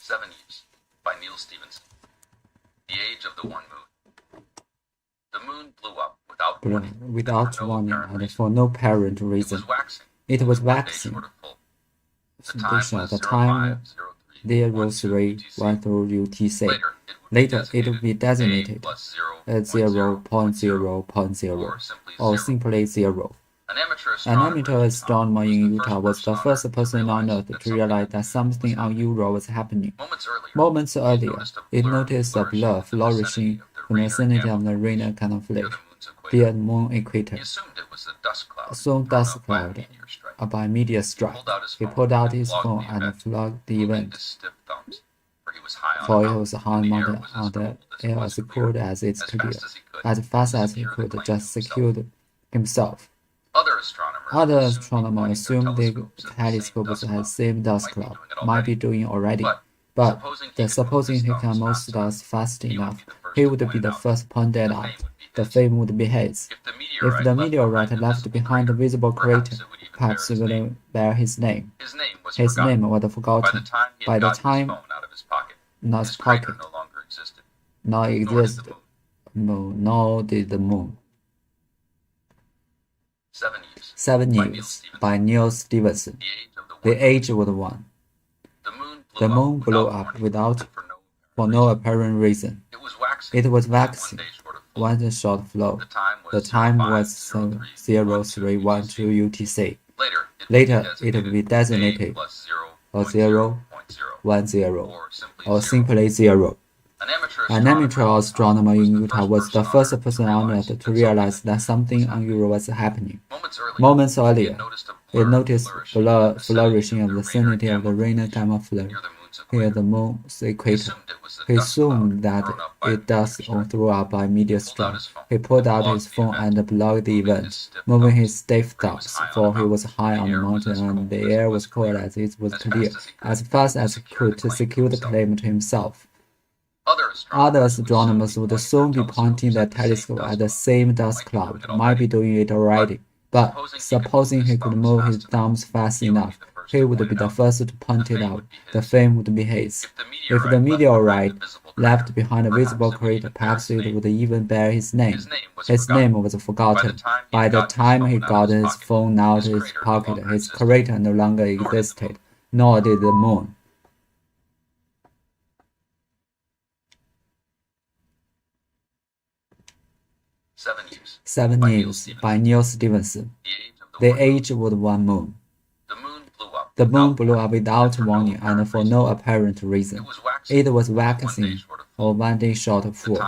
7 News by Neil Stevenson. The Age of the One Moon. The moon blew up without warning, and for no apparent reason. It was waxing. The time 0310 UTC. Later, it would be designated as 0.0.0 or simply 0. An amateur astronomer in Utah was the first person on Earth to realize that something unusual was happening. Moments earlier, it noticed a blur flourishing in the vicinity of the lunar camouflage near the moon equator. Assumed dust cloud by meteor strike. He pulled out his phone and flagged the event. For it was high mounted on the air as cold as it's clear, as fast as he could just secured himself. Other astronomers assumed the telescopes had same dust cloud, might be doing already, but supposing he can move stars fast enough, he would be the first pointed out. The fame would be his. If the meteorite left behind a visible crater, perhaps it would bear his name. His name was forgotten. By the time not his pocket, nor existed, nor did the moon. 7 News by Neil Stevenson. The Age of the One. The moon blew up for no apparent reason. It was waxing. One short flow. The time was 0312 UTC. Later, it would be designated as 0.10 or simply 0. An amateur astronomer in Utah was the first person on Earth to realize that something unusual was happening. Moments earlier, it noticed blur flourishing in the vicinity of the lunar camouflage near the moon's equator. He assumed that it dust threw up by meteor strike. He pulled out his phone and blogged the event, moving his stiff thumbs, for he was high on the mountain and the air was cold as it was clear, as fast as he could to secure the claim to himself. Other astronomers would soon be pointing their telescope at the same dust cloud, might be doing it already, but supposing he could move his thumbs fast enough, he would be the first to point it out. The fame would be his. If the meteorite left behind a visible crater, perhaps it would even bear his name. His name was forgotten. By the time he got his phone out of his pocket, his crater no longer existed, nor did the moon. 7 News by Neil Stevenson. The Age of the One Moon. The moon blew up without warning and for no apparent reason. It was waxing, or 1 day short of full.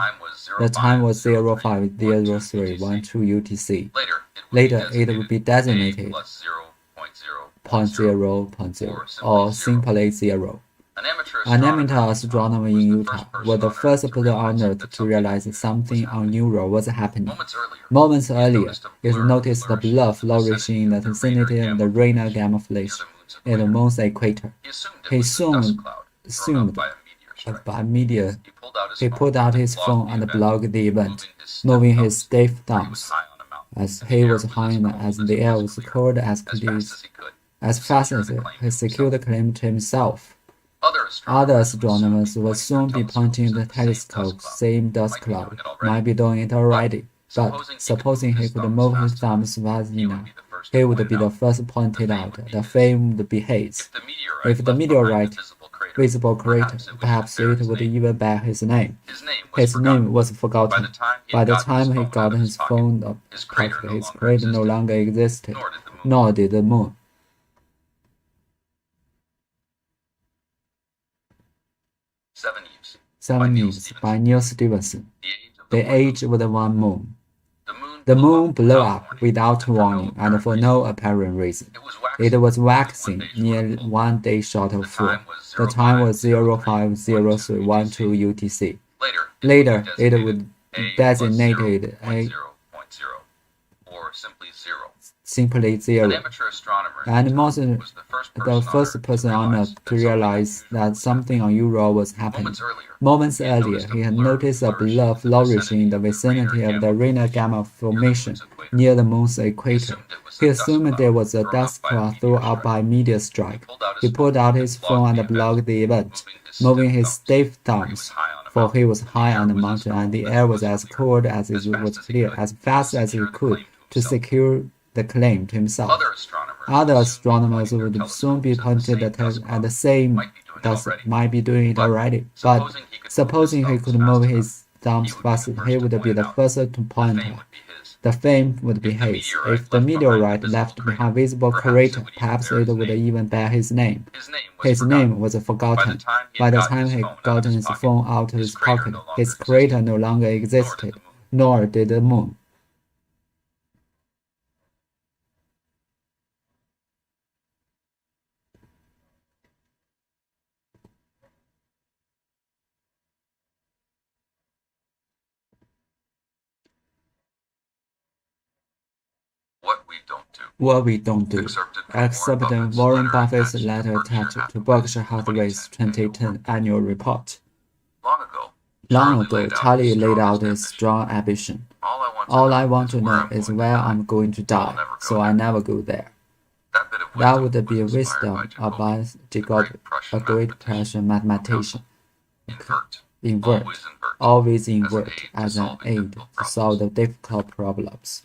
The time was 050312 UTC. Later, it would be designated 0.0.0 or simply 0. An amateur astronomer in Utah was the first person on Earth to realize something unusual was happening. Moments earlier, it noticed the blur flourishing in the vicinity of the lunar camouflage at the moon's equator. He assumed by meteor. He pulled out his phone and blogged the event, moving his stiff thumbs, as he was high as the air was cold as fast as he secured the claim to himself. Other astronomers will soon be pointing the telescope's same dust cloud, might be doing it already, but supposing he could move his thumbs fast enough, he would be the first pointed out. The fame would be his. If the meteorite visible crater, perhaps it would even bear his name. His name was forgotten. By the time he got his phone up, his crater no longer existed, nor did the moon. 7 News by Neil Stevenson. The Age of the One Moon. The moon blew up without warning and for no apparent reason. It was waxing, near 1 day short of full. The time was 050312 UTC. Later, it would be designated a simply An zero. amateur astronomer And named Moses, Thompson was the first person on Earth to realize that something unusual was happening. Moments earlier, he had noticed a blur flourishing in the vicinity of the Rayner Gamma Formation near the Moon's equator. He assumed there was a dust cloud thrown out by a meteor strike. He pulled out his phone and blogged the event, moving his stiff thumbs, for he was high on the mountain and the air was as cold as it was clear, as fast as he could, to secure the claim to himself. Other astronomers would soon be pointed at the same dust might be doing it already, but supposing he could move his thumbs fast, he would be the first to point out. The fame would be his. If the meteorite left behind visible crater, perhaps it would even bear his name. His name was forgotten. By the time he had gotten his phone out of his pocket, his crater no longer existed, nor did the moon. What we don't do, except Warren Buffett's letter attached to Berkshire Hathaway's 2010 annual report. Long ago, Charlie laid out his strong ambition. All I want to know is where I'm going to die, so I never go there. That would be wisdom advised Jacob, a great Prussian mathematician. Invert, always invert, as an aid to solve the difficult problems.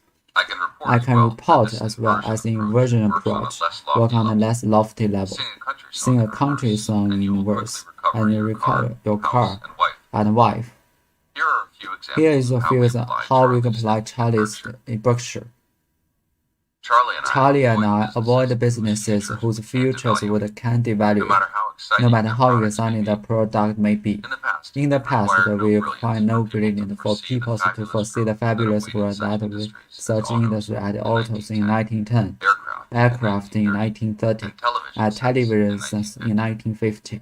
I can report as well as the inversion approach, work on a less lofty level. Sing a country song in verse, and you recover your car and wife. Here is a few examples how we can apply Charlie's in Berkshire. Charlie and I avoid businesses whose futures would can devalue, no matter how exciting the product may be. In the past, we require no brilliance for people to foresee the fabulous growth that we such industry at autos in 1910, aircraft in 1930, and televisions in 1950.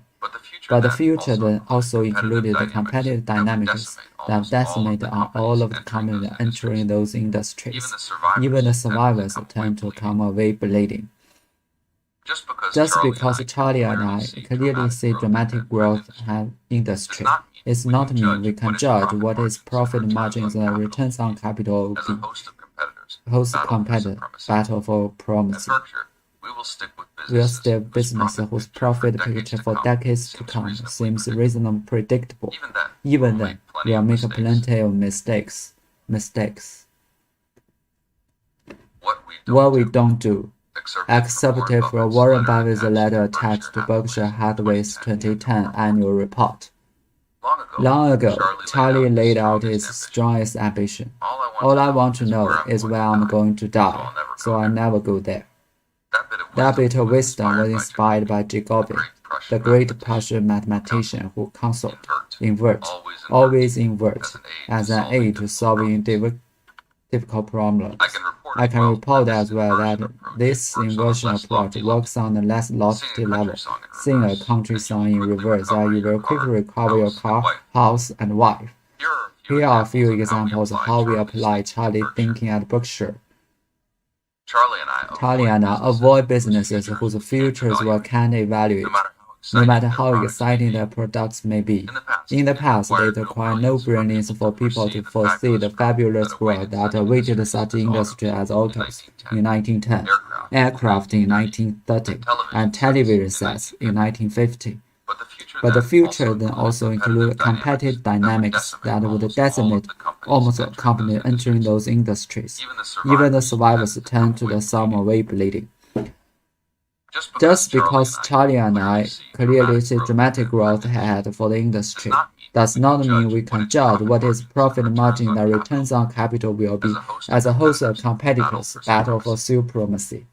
But the future then also included the competitive dynamics that decimate on all of the companies entering those industries. Even the survivors tend to come away bleeding. Just because Charlie and I clearly see dramatic growth in industry, it's not mean we can judge what its profit margins and returns on capital will be. Host competitor battle for primacy. We'll stay with business whose profit picture for decades to come seems reasonably predictable. Even then, we'll make plenty of mistakes. What we don't do, except for Warren Buffett's letter attached to Berkshire Hathaway's 2010 annual report. Long ago, Charlie laid out his strongest ambition. All I want to know is where I'm going to die, so I never go there. That bit of wisdom was inspired by Jacobi, the great Prussian mathematician who counseled, invert, always invert, as an aid to solving difficult problems. I can report as well that this inversion approach works on a less lofty level. Sing a country song in reverse and you will quickly recover your car, house, and wife. Here are a few examples of how we apply Charlie thinking at Berkshire. Charlie and I avoid businesses whose futures we can't evaluate, no matter how exciting their products may be. In the past, it required no brilliance for people to foresee the fabulous growth that awaited such industry as autos in 1910, aircraft in 1930, and television sets in 1950. But the future then also includes competitive dynamics that would decimate almost all companies entering those industries. Even the survivors turn to the some away bleeding. Just because Charlie and I clearly see dramatic growth ahead for the industry, does not mean we can judge what its profit margin and returns on capital will be as a host of competitors battle for supremacy.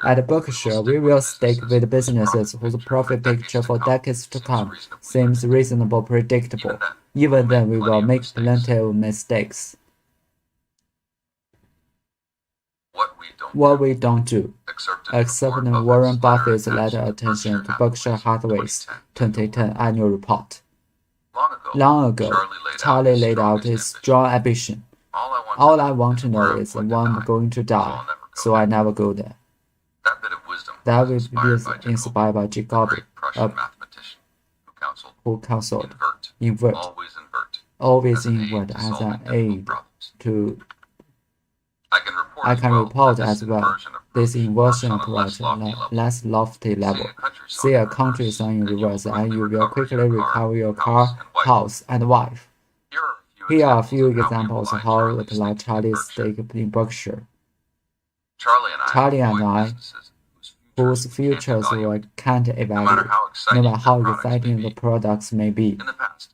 At Berkshire, we will stick with businesses whose profit picture for decades to come seems reasonably predictable. Even then, we will make plenty of mistakes. What we don't do, except Warren Buffett's letter attention to Berkshire Hathaway's 2010 annual report. Long ago, Charlie laid out his strong ambition. All I want to know is when I'm going to die, so I never go there. That bit of wisdom That was was inspired by the Jacobi, great Prussian mathematician who counseled invert, always invert as an aid to. I can report as well this inversion approach on a less lofty level. See a country song in reverse and you will quickly recover your car, house, and wife. Here are a few examples of how it apply Charlie's stake in Berkshire. Charlie and I, whose futures we can't evaluate, no matter how exciting the products may be.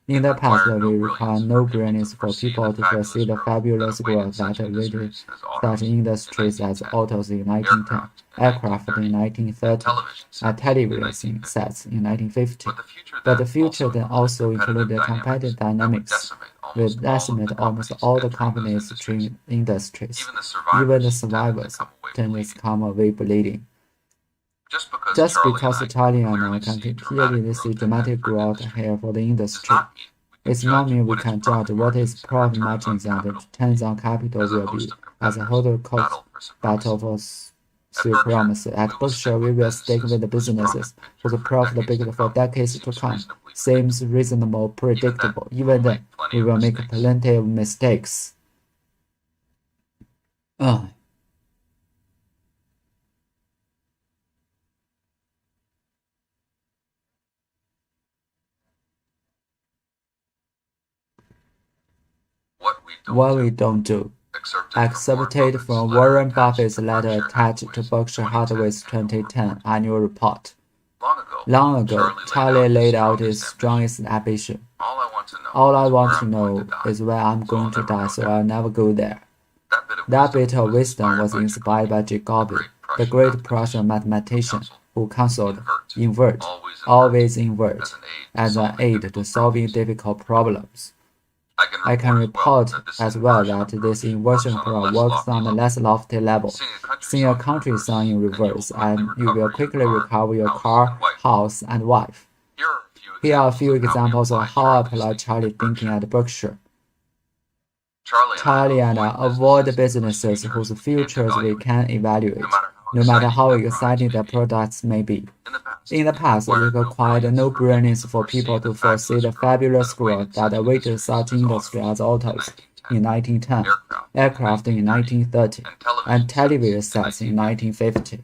In the past, we require no brains for people to foresee the fabulous growth that awaited such industries as autos in 1910, aircraft in 1930, and television sets in 1950. But the future then also included competitive dynamics, will decimate almost all the companies' between industries. Even the survivors tend to come away bleeding. Just because Charlie and I can clearly see dramatic growth here for the industry, it's not mean we can judge what its profit margins and returns on capital will be as a whole battle for supremacy. At Berkshire, we will stick with the businesses whose profit bigger for decades to come. Seems reasonable, predictable. Even then, we will make plenty of mistakes. What we don't do. Excerpted from Warren Buffett's letter attached to Berkshire Hathaway's 2010 annual report. Long ago, Charlie laid out his strongest ambition. All I want to know is where I'm going to die, so I'll never go there. That bit of wisdom was inspired by Jacobi, the great Prussian mathematician, who counseled invert, always invert, as an aid to solving difficult problems. I can report as well that this inversion approach works on a less lofty level. Sing a country song in reverse, and you will quickly recover your car, house, and wife. Here are a few examples of how I apply Charlie thinking at Berkshire. Charlie and I avoid businesses whose futures we can evaluate, no matter how exciting their products may be. In the past, we required no brains for people to foresee the fabulous growth that awaited such industries as autos in 1910, aircraft in 1930, and television sets in 1950.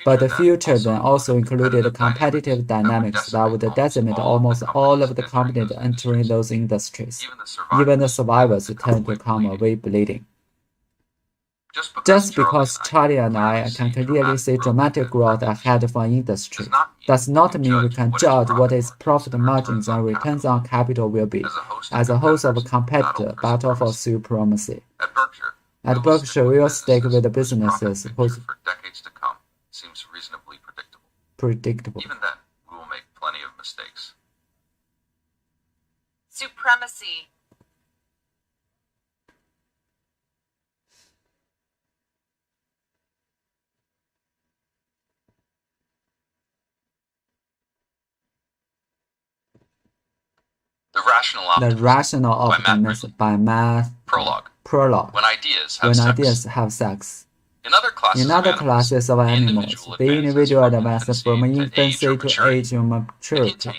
But the future then also included competitive dynamics that would decimate almost all of the companies entering those industries. Even the survivors tend to come away bleeding. Just because Charlie and I can clearly see dramatic growth ahead for industry, does not mean we can judge what its profit margins and returns on capital will be, as a host of a competitor battle for supremacy. At Berkshire, we will stick with the businesses whose seems reasonably predictable. Even then, we will make plenty of mistakes. Supremacy. The Rational Optimist by Math Prologue. When ideas have sex. In other classes of animals, the individual advances from infancy to age of maturity.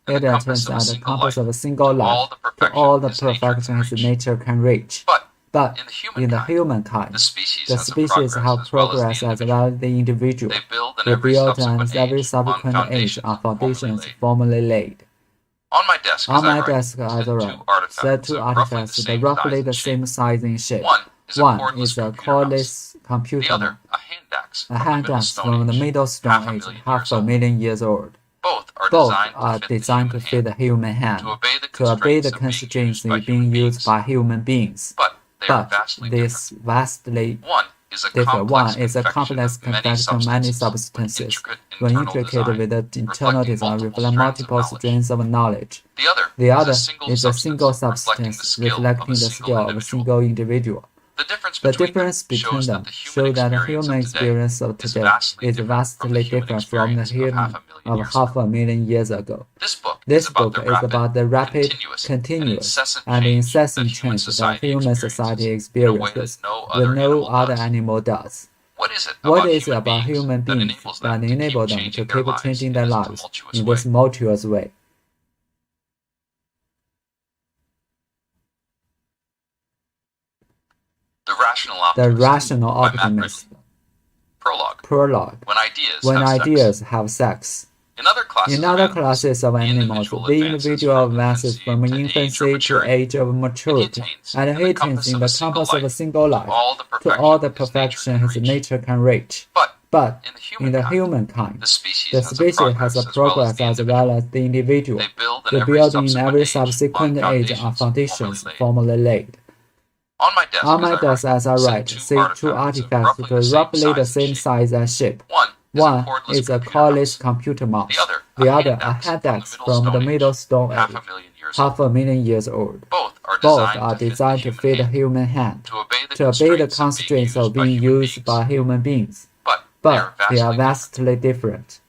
It attains at the compass of a single life to all the perfection his nature can reach. But in the humankind, the species have progressed as well as the individual. They build on every subsequent age on foundations formerly laid. On my desk, as I write, two artifacts that roughly the same size and shape. One is a cordless computer, a hand axe from the Middle Stone Age, 500,000 years old. Both are designed to fit the human hand, to obey the constraints being used by human beings. But this vastly differ. One is a complex confection of many substances, when intricate with the internal design reflect multiple strands of knowledge. The other is a single substance reflecting the skill of a single individual. The difference between them shows that the human experience of today is vastly different from the human of 500,000 years ago. This book is about the rapid, continuous, and incessant change that human society experiences when no other animal does. What is it about human beings that enable them to keep changing their lives in this tumultuous way? The Rational Optimist. Prologue. When ideas have sex. In other classes of animals, the individual advances from infancy to age of maturity, and he attains in the compass of a single life to all the perfection his nature can reach. But in the humankind, the species has a progress as well as the individual. They build in every subsequent age on foundations formerly laid. On my desk as I write, see two artifacts with roughly the same size as ship. One is a cordless computer mouse, the other a hand axe from the Middle Stone Age, half a million years old. Both are designed to fit the human hand, to obey the constraints of being used by human beings. But they are vastly different.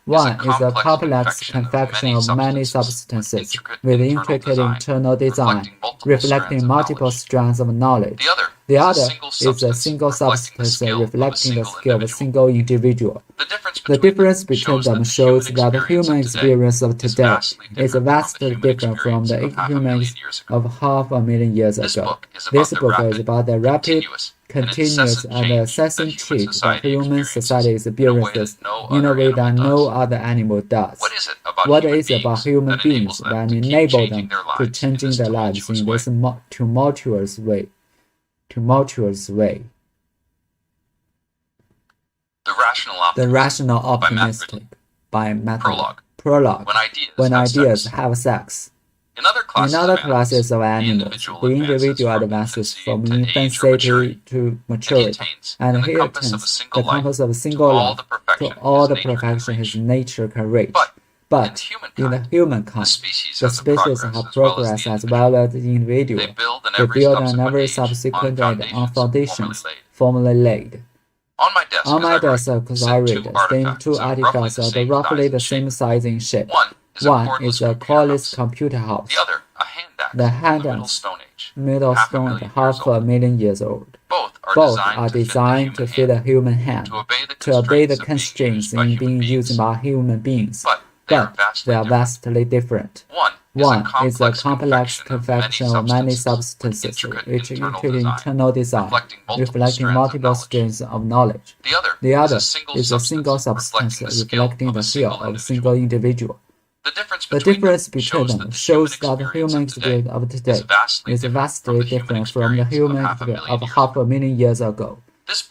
One is a complex confection of many substances with intricate internal design, reflecting multiple strands of knowledge. The other is a single substance reflecting the skill of a single individual. The difference between them shows that the human experience of today is vastly different from the human of half a million years ago. This book is about the rapid, continuous, and incessant change that human society experiences in a way that no other animal does. What is it about human beings that enable them to changing their lives in this tumultuous way? The Rational Optimistic by Method. Prologue. When ideas have sex. In other classes of animals, the individual advances from infancy to maturity, and he attains the compass of a single life to all the perfection his nature can reach. But in the humankind, the species have progressed as well as the individual. They build on every subsequent age on foundations formerly laid. On my desk as I read, stand two artifacts of roughly the same size in shape. One is a cordless computer house. The hand axe, Middle Stone Age, half a million years old. Both are designed to fit a human hand, to obey the constraints in being used by human beings. But they are vastly different. One is a complex confection of many substances which include internal design, reflecting multiple streams of knowledge. The other is a single substance reflecting the skill of a single individual. The difference between them shows that the human experience of today is vastly different from the human experience of half a million years ago. This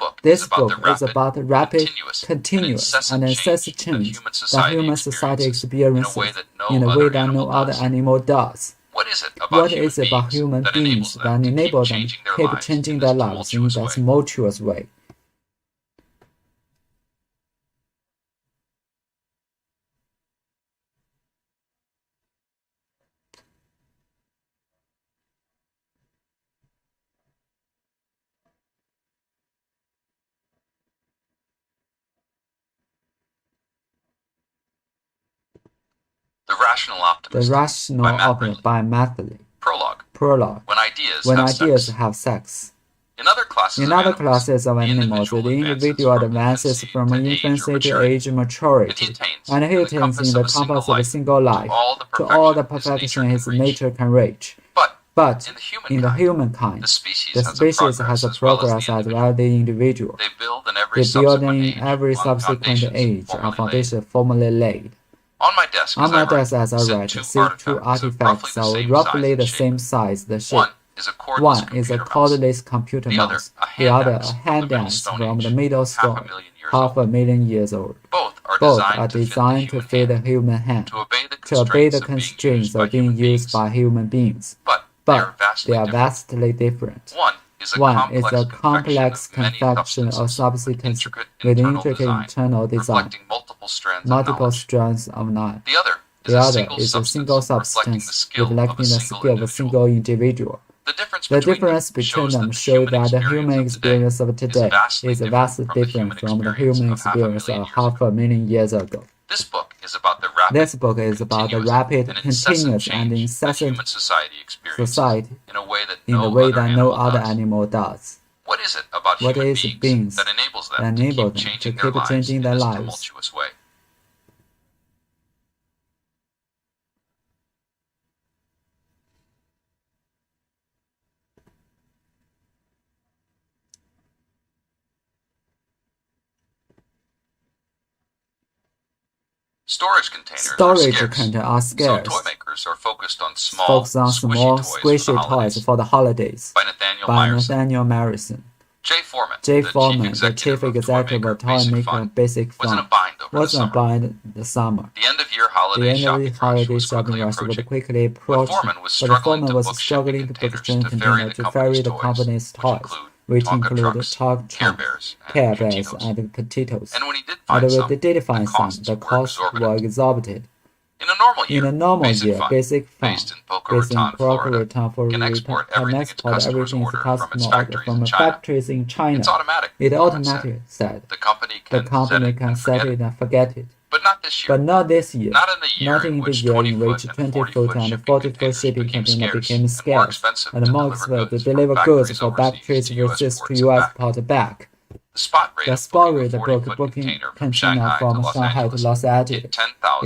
book is about the rapid, continuous, and incessant change that human society experiences in a way that no other animal does. What is it about human beings that enable them to keep changing their lives in that tumultuous way? The Rational Optimist by Method. Prologue. When ideas have sex. In other classes of animals, the individual advances from infancy to age maturity, and he attains in the compass of a single life to all the perfection his nature can reach. But in the humankind, the species has a progress as well as the individual. They build in every subsequent age on foundation formerly laid. On my desk as I write, see two artifacts of roughly the same size the shape. One is a cordless computer mouse, the other a hand axe from the Middle Stone, half a million years old. Both are designed to fit the human hand, to obey the constraints of being used by human beings. But they are vastly different. One is a complex confection of substances with intricate internal design, multiple strands of knowledge. The other is a single substance reflecting the skill of a single individual. The difference between them shows that the human experience of today is vastly different from the human experience of half a million years ago. This book is about the rapid, continuous, and incessant society in a way that no other animal does. What is it about What human is beings that enables them to keep changing their lives in this tumultuous way? Storage containers are scarce, so toy makers are focused on small, squishy toys for the holidays. By Nathaniel Marison. Jay Foreman, the chief executive of Toy Maker Basic Fun, was in a bind the summer. The end of year holiday shopping rush was quickly approaching. But Foreman was struggling to book shipping containers to ferry the company's toys, which include Talk Trunks, Care Bears, and Potatoes. And when he did find some, the costs were exorbitant. In a normal year, Basic Fun, based in Boca Raton, Florida, can export everything its customers order from its factories in China. It's automatic. It automatically said. The company can set it and forget it. But not this year. Not in the year in which 20-foot and 40-foot shipping containers became scarce and more expensive to deliver goods for factories resist to U.S. port back. The spot rate book booking container from Shanghai to Los Angeles is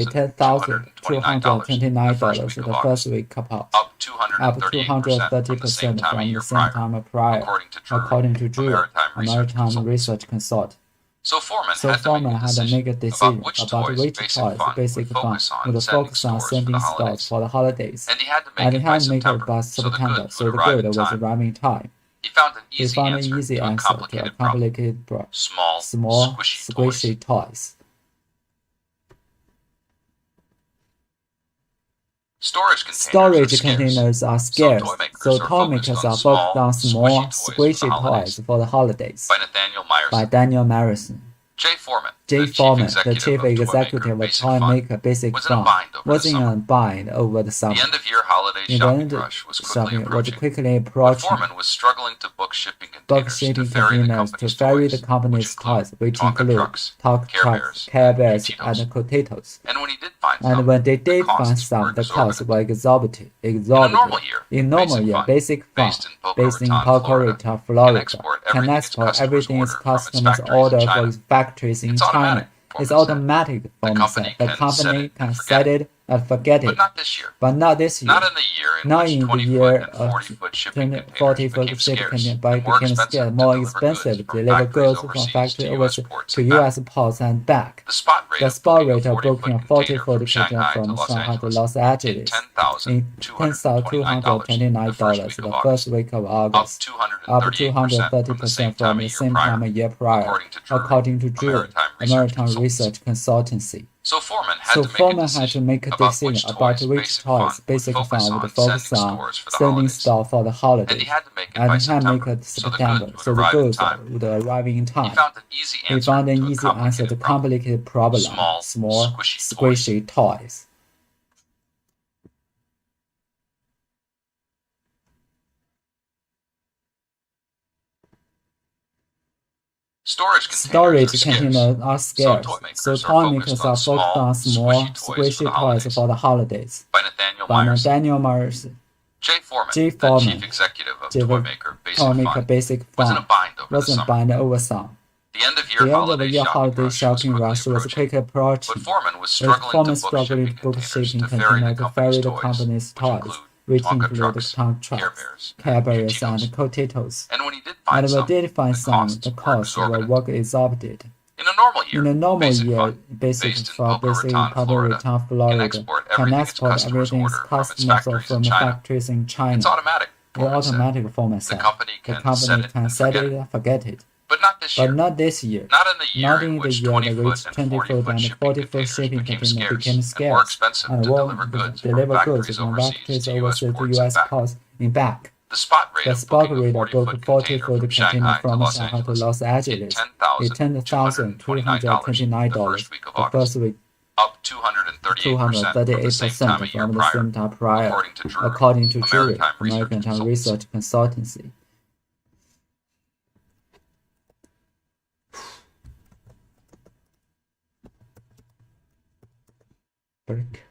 $10,229 the first week of up 230% from the same time prior, according to Drew, a maritime research consultant. So Foreman had to make a decision about which toys Basic Fun would focus on sending stocks for the holidays, and he had to make it by September so the good was arriving time. He found an easy answer to a complicated problem: small, squishy toys. Storage containers are scarce, so toy makers are focused on small, squishy toys for the holidays. By Nathaniel Marison. Jay Foreman, the chief executive of Toy Maker Basic Fun, was in a bind over the summer. The end-of-year holiday shopping rush was quickly approaching. Foreman was struggling to book shipping containers to ferry the company's toys, which include Talk Trucks, Care Bears, and Potatoes. And when they did find some, the costs were exorbitant. In a normal year, Basic Fun, based in Boca Raton, Florida, can export everything its customers order for its factories in China. It's automatic, Foreman said. The company can set it and forget it. But not this year. Not in the year of 40-foot shipping container became scarce, more expensive to deliver goods from factory overseas to U.S. ports and back. The spot rate of booking a 40-foot container from Shanghai to Los Angeles is $10,229 the first week of August, up 230% from the same time a year prior, according to Drew, a maritime research consultancy. So Foreman had to make a decision about which toys Basic Fun would focus on sending stock for the holidays, and he had to make it September so the goods would arrive in time. He found an easy answer to complicated problem: small, squishy toys. Storage containers are scarce, so toy makers are focused on small, squishy toys for the holidays. By Nathaniel Marison. Jay Foreman, the chief executive of Toy Maker Basic Fun, was in a bind over some. The end-of-year holiday shopping rush was quickly approaching. But Foreman was struggling to book shipping containers to ferry the company's toys, which include Talk Trucks, Care Bears, and Potatoes. And when he did find some, the costs were exorbitant. In a normal year, Basic Fun, based in Boca Raton, Florida, can export everything its customers from factories in China. It's automatic. Foreman said. The company can set it and forget it. But not this year. Not in the year in which 20-foot and 40-foot shipping containers became scarce and won't deliver goods from factories overseas to U.S. ports in back. The spot rate of booking a 40-foot container from Shanghai to Los Angeles is $10,229 the first week, up 238% from the same time prior, according to Drew, American Research Consultancy. Break.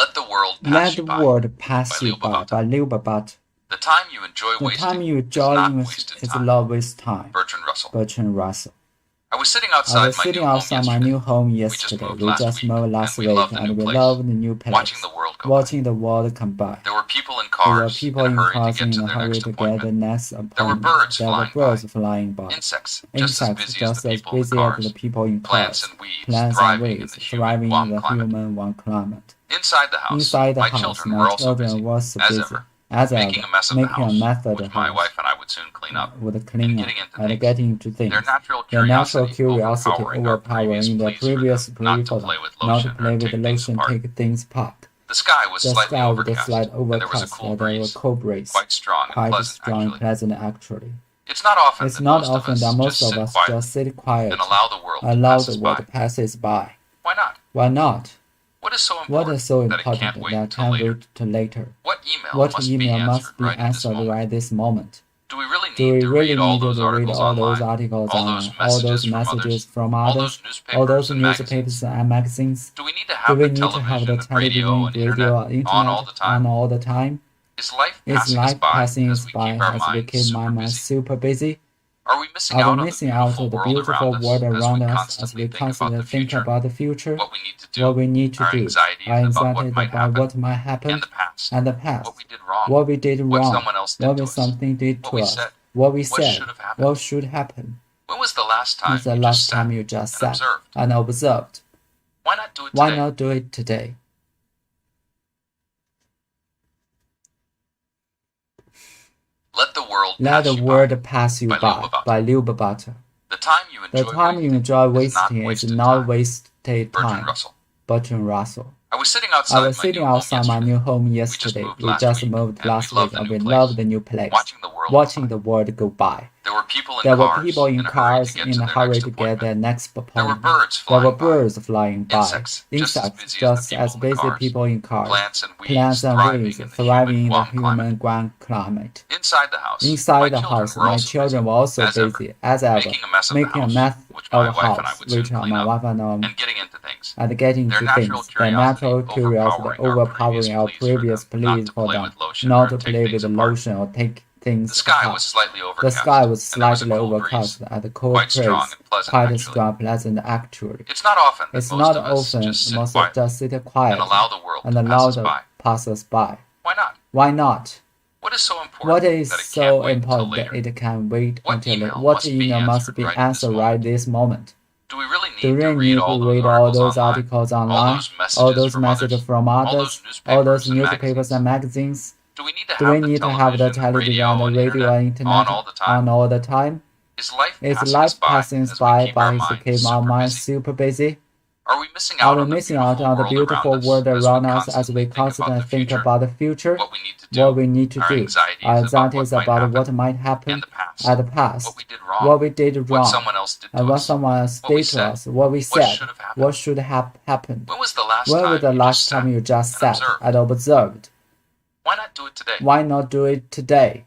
Let the World Let Pass the You By World Pass by You By Liu by Liu Babata. The time you enjoy The time wasting you is enjoy not wasted is time. not waste time. Bertrand Russell. Bertrand Russell. I was sitting I outside was my sitting new home outside my yesterday. new home We just yesterday. moved We last just week, moved last and we week, loved the and new we place. love the new place. Watching the world go by. Watching the world come by. There were people in There were cars people in a in hurry to cars get in to a their hurry next to get appointment. the next There were appointment. birds There were flying birds by. flying by. Insects Insects just as busy just as as the people in busy as the cars. people in Plants cars. and weeds Plants and thriving in weeds the thriving human in the climate. human warm climate. Inside the house, Inside the my house, children my were also busy, children were so as busy, ever, as making ever, a mess of the making a house, mess of the which my house, wife and I would soon clean up, with a and clean getting up into and things. getting into Their things. natural Their natural curiosity overpowering their previous plea for them, not to play with the lotion, take things apart. The sky was The slightly sky with a overcast, slight and there was a overcast, cool and there breeze, was a cold breeze, quite strong and pleasant actually. It's not often It's that not most often of that us most just of sit us quietly just sit quiet and allow the world to allow pass the us world by. passes by. Why not? Why not? What is so What important is so that it important can't wait that until can't later? wait till later? What email What must email be must answered be right at this answered moment? right this moment? Do we really Do we need to really read all need to those read articles all those online? articles All online, those all those messages messages from all others, those all those newspapers newspapers and magazines? Do we need to Do have we the need to have the television, radio, and internet on all the time? on all the time? Is life Is passing us life by passing as us we by keep our as we minds keep my super mind busy? super busy? Are we missing Are we out on the missing out beautiful on the world beautiful world around around us us as we as we constantly think about the future? what What we need to what do? we need to Our do? anxieties Our about what anxieties might about what happen might happen and the past. and the What past, we did wrong. what we did What wrong, someone else did what to us. something did What to we us, said. what we What said, should have happened. what should happen. When was the last time When's the you last just sat time you just and sat observed? and observed? Why not do it Why today? not do it today? Let the world Let pass the you world by. pass you by Liu by Babata. by Liu Babata. The time you The enjoy time you wasting enjoy is not wasting is wasted not time. wasted Bertrand time. Russell. Bertrand Russell. I was sitting I outside was sitting outside my new home yesterday. We just moved last week and we love the new place. Watching the world go by. There were people in cars in a hurry to get their next appointment. There were birds flying by. Insects just as busy people in cars. Plants and weeds thriving in the human ground climate. Inside the house, my children were also busy, as ever, making a mess of the house, which my wife and I and getting to things. Their natural curiosity overpowering our previous pleas for them not to play with the lotion or take things apart. The sky was slightly overcast and the cold breeze quite strong, pleasant actually. It's not often Most of us just sit quiet and allow the passers by. Why not? What is so important What is that it so can't wait important until that later? it can wait What until email later? What must be email must answered be right answered this right this moment? Do we really Do need we to need read to read all those articles all online, those messages from others, all those newspapers and magazines? Do we Do we need to have the television and radio and internet on all the time? Is Is life passing us by as we keep our minds super busy? Are we missing Are out we on missing out on the beautiful world around us as we constantly think about the future? What we need to do? Our anxieties about what might happen at the past, what we did wrong, and what someone else did to us, what we said, what should have happened. When was the last time you just sat and observed? Why not do it today? Why not do it today?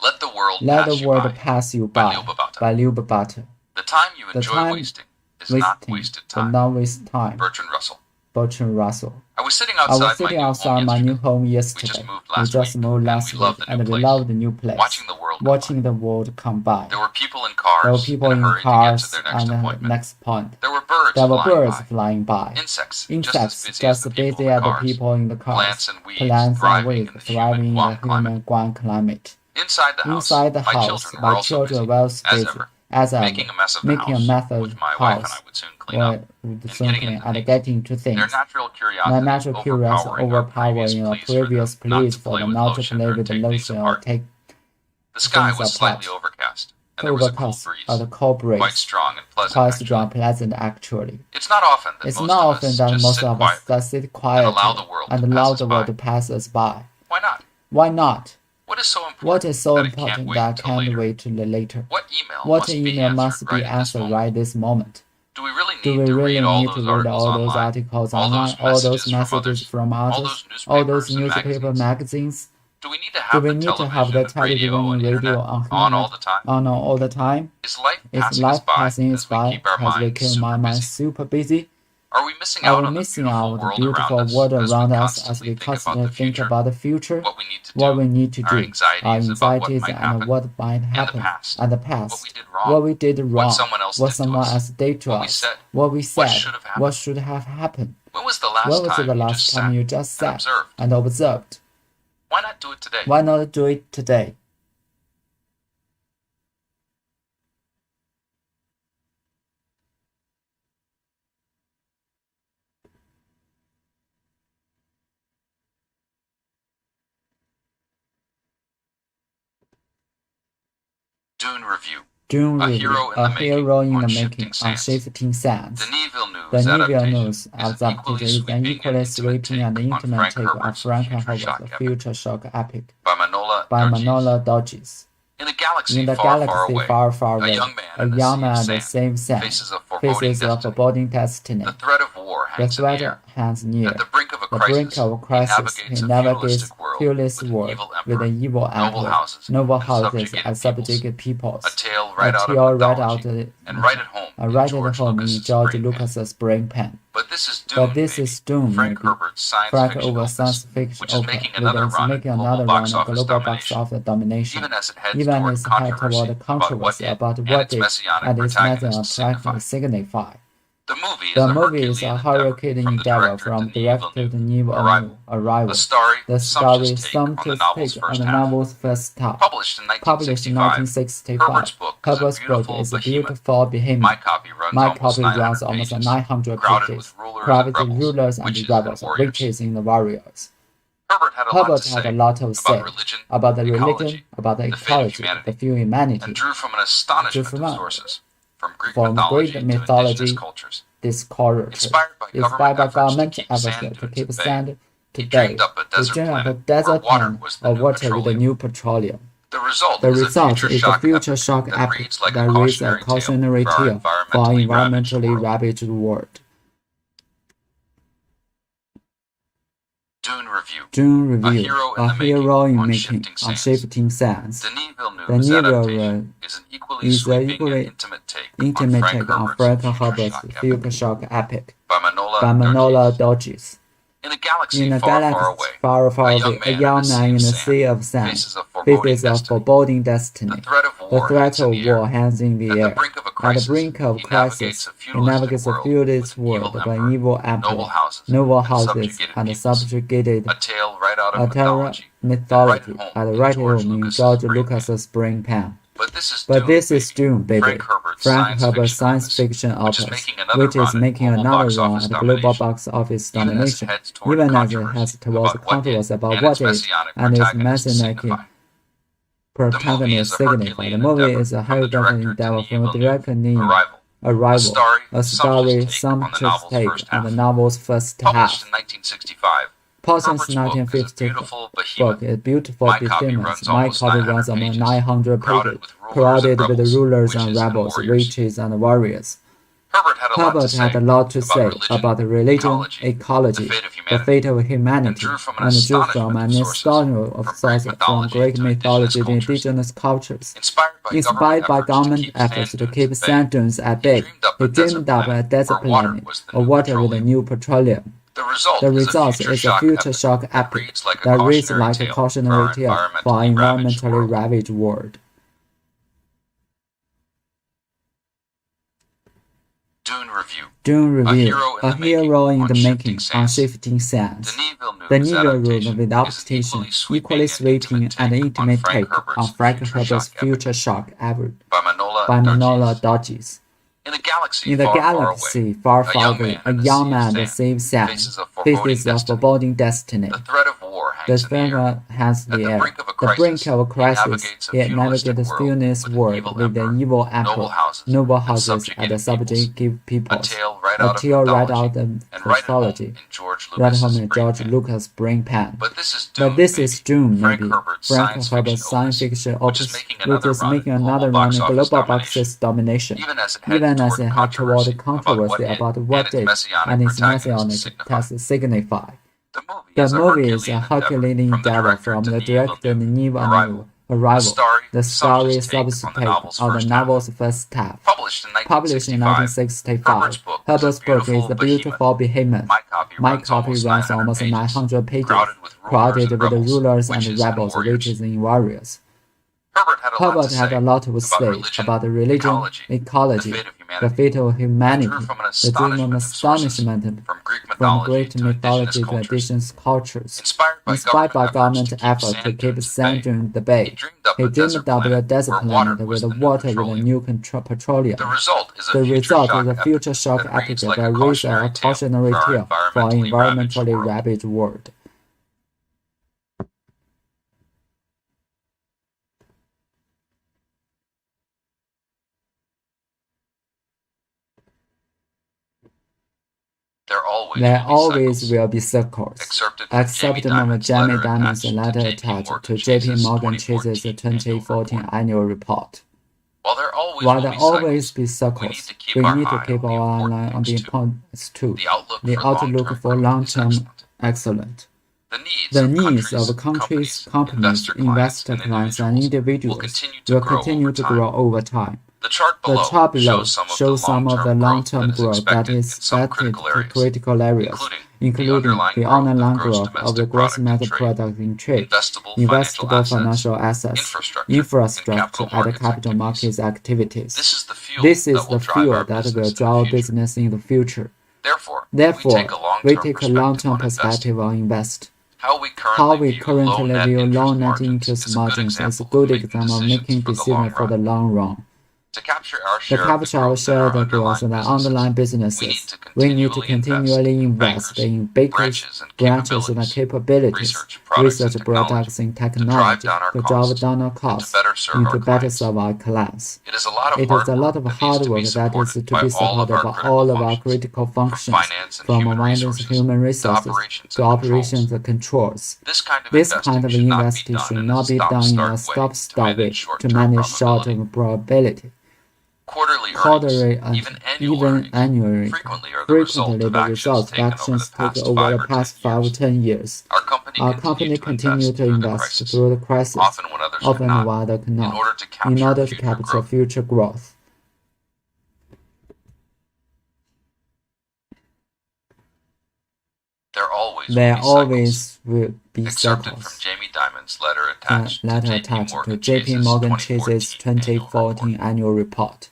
Let the world pass you by by Liu Babata. The time you enjoy wasting is not wasted time. Bertrand Russell. Bertrand Russell. I was sitting outside my new home yesterday. We just moved last week and we love the new place. Watching the world come by. There were people in cars in a hurry to get to their next appointment. Next point. There were birds flying by. Insects just as busy as the people in the cars. Plants and weeds thriving in the human ground climate. Inside the house, my children were also busy, as ever, making a mess of the which my wife and I would soon clean up, and getting to things. Their natural curiosity overpowering our previous pleas for them not to play with the lotion or take the sky things was apart. slightly overcast, and there was a cool the cold breeze, quite strong and pleasant actually. It's not often that most of us just sit quiet and allow the world to pass us by. Why not? Why not? What is so important that can't wait till later? What email must be answered right this moment? Do we really Do we really need to read all those articles online, all those messages from others, all those newspaper magazines? Do we need to have the television and radio on all the time? Is life passing us by because we keep our minds super busy? Are we missing out on the beautiful world around us as we constantly think about the future? What we need to do, our anxieties and what might happen and the past, what we did wrong, what someone else did to us, what we said, what should have happened. When was the last time you just sat and observed? Why not do it today? Why not do it today? Dune Review. A hero in the making on shifting sands. The Neville News adapted is an equally sweeping and intimate take of Frank Herbert's future shock epic by Manola Dodges. In the galaxy far, far away, a young man at the same sand faces a foreboding destiny. The threat hangs near. At the brink of a crisis, he navigates a fearless world with an evil emperor, noble houses, and subjugated peoples. A tale right out and right at home in George Lucas's brain pan. But this is Dune, Frank Herbert's science fiction opera, which is making another run of global box office domination, even as it heads toward controversy about what it and its method of signify. The movie is a hurricane endeavor from director Neil Arrival. The story some to take on the novel's first stop. Published in 1965, Herbert's book is built for behemoth. My copy runs almost 900 pages, crowded with rulers and rebels, witches and warriors. Herbert had a lot to say about the religion, about the ecology, the humanity, and drew from sources. From Greek mythology, this culture, inspired by government efforts to keep standard today, he dreamed up a desert pan of water with a new petroleum. The result is a future shock epic that reads a cautionary tale for our environmentally ravaged world. Dune Review, a hero in making on shifting sands. The Neville News is an equally intimate take on Frank Herbert's future shock epic by Manola Dodges. In a galaxy far away, a young man in a sea of sand faces a foreboding destiny. The threat of war hangs in the air. At the brink of crisis, he navigates a fearless world of an evil emperor, noble houses, and subjugated a tale mythology, and right home in George Lucas's brain pan. But this is Dune, baby. Frank Herbert's science fiction opus, which is making another run at global box office domination, even as it heads towards controversy about what it and its messianic protagonist signify. The movie is a high-definition endeavor from director Neil Arrival, a story sumptuous take on the novel's first half. Paulson's 1950 book is beautiful behemoth. My copy runs among 900 pages, crowded with rulers and rebels, witches and warriors. Herbert had a lot to say about religion, ecology, the fate of humanity, and drew from an astonishing of sources from Greek mythology and indigenous cultures. Inspired by government efforts to keep sand dunes at bay, he dreamed up a desert planet of water with a new petroleum. The result is a future shock epic that reads like a cautionary tale for our environmentally ravaged world. Dune Review, a hero in the making on shifting sands. The Neville News with adaptation, equally sweeping and intimate take on Frank Herbert's future shock epic by Manola Dodges. In the galaxy far, far away, a young man at the same sand faces a foreboding destiny. The threat hangs in the air. The brink of a crisis, he navigates the fearless world with an evil emperor, noble houses, and subjugated peoples. A tale right out of mythology, right home in George Lucas' brain pan. But this is Dune, maybe. Frank Herbert's science fiction opus, which is making another run in global box office domination, even as it had toward controversy about what it and its messianic text signify. The movie is a Herculean endeavor from the director Denis Villeneuve, Arrival, the story subsequent of the novel's first half. Published in 1965, Herbert's book is The Beautiful Behemoth. My copy runs almost 900 pages, crowded with rulers and rebels, witches and warriors. Herbert had a lot to say about religion, ecology, the fate of humanity, the dream of astonishment from Greek mythology to Egyptian cultures. Inspired by government effort to keep sand during the bay, he dreamed up a desert planet with water with new petroleum. The result is a future shock epic that raises a cautionary tale for an environmentally ravaged world. There always will be circles. Excerpt from Jamie Dimon's letter attached to J.P. Morgan Chase's 2014 annual report. While there always be circles, we need to keep our eye on the importance too. The outlook for long-term excellent. The needs of countries, companies, investor clients, and individuals will continue to grow over time. The chart below shows some of the long-term growth that is expected to critical areas, including the underlying growth of the gross metal product in trade, investable financial assets, infrastructure, and capital markets activities. This is the fuel that will drive business in the future. Therefore, we take a long-term perspective on invest. How we currently view low net interest margins is a good example of making decisions for the long run. To capture our share of the growth of the underlying businesses, we need to continually invest in bakers, branches, and capabilities, research products and technology to drive down our costs and to better serve our clients. It is a lot of hard work that is to be supported by all of our critical functions, from finance, human resources to operations and controls. This kind of investing should not be done in a stop-start way to manage short-term probability. Quarterly and even annually, frequently the results of actions taken over the past 5 or 10 years. Our company continued to invest through the crisis, often while others cannot, in order to capture future growth. There always will be circles. Letter attached to J.P. Morgan Chase's 2014 annual report.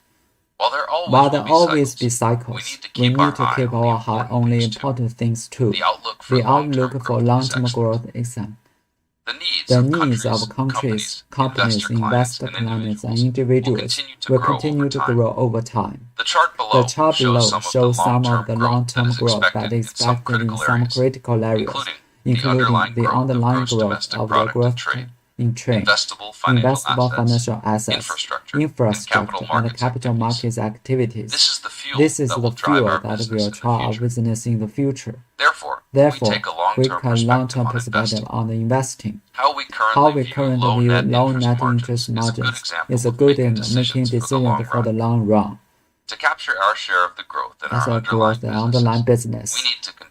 While there always be cycles, we need to keep our eye on the important things too. The outlook for long-term growth is the needs of countries, companies, investor clients, and individuals will continue to grow over time. The chart below shows some of the long-term growth that is expected in some critical areas, including the underlying growth of the growth in trade, investable financial assets, infrastructure, and capital markets activities. This is the fuel that will drive our business in the future. Therefore, we take a long-term perspective on the investing. How we currently view low net interest margins is a good in making decisions for the long run. To capture our share of the growth in our underlying business,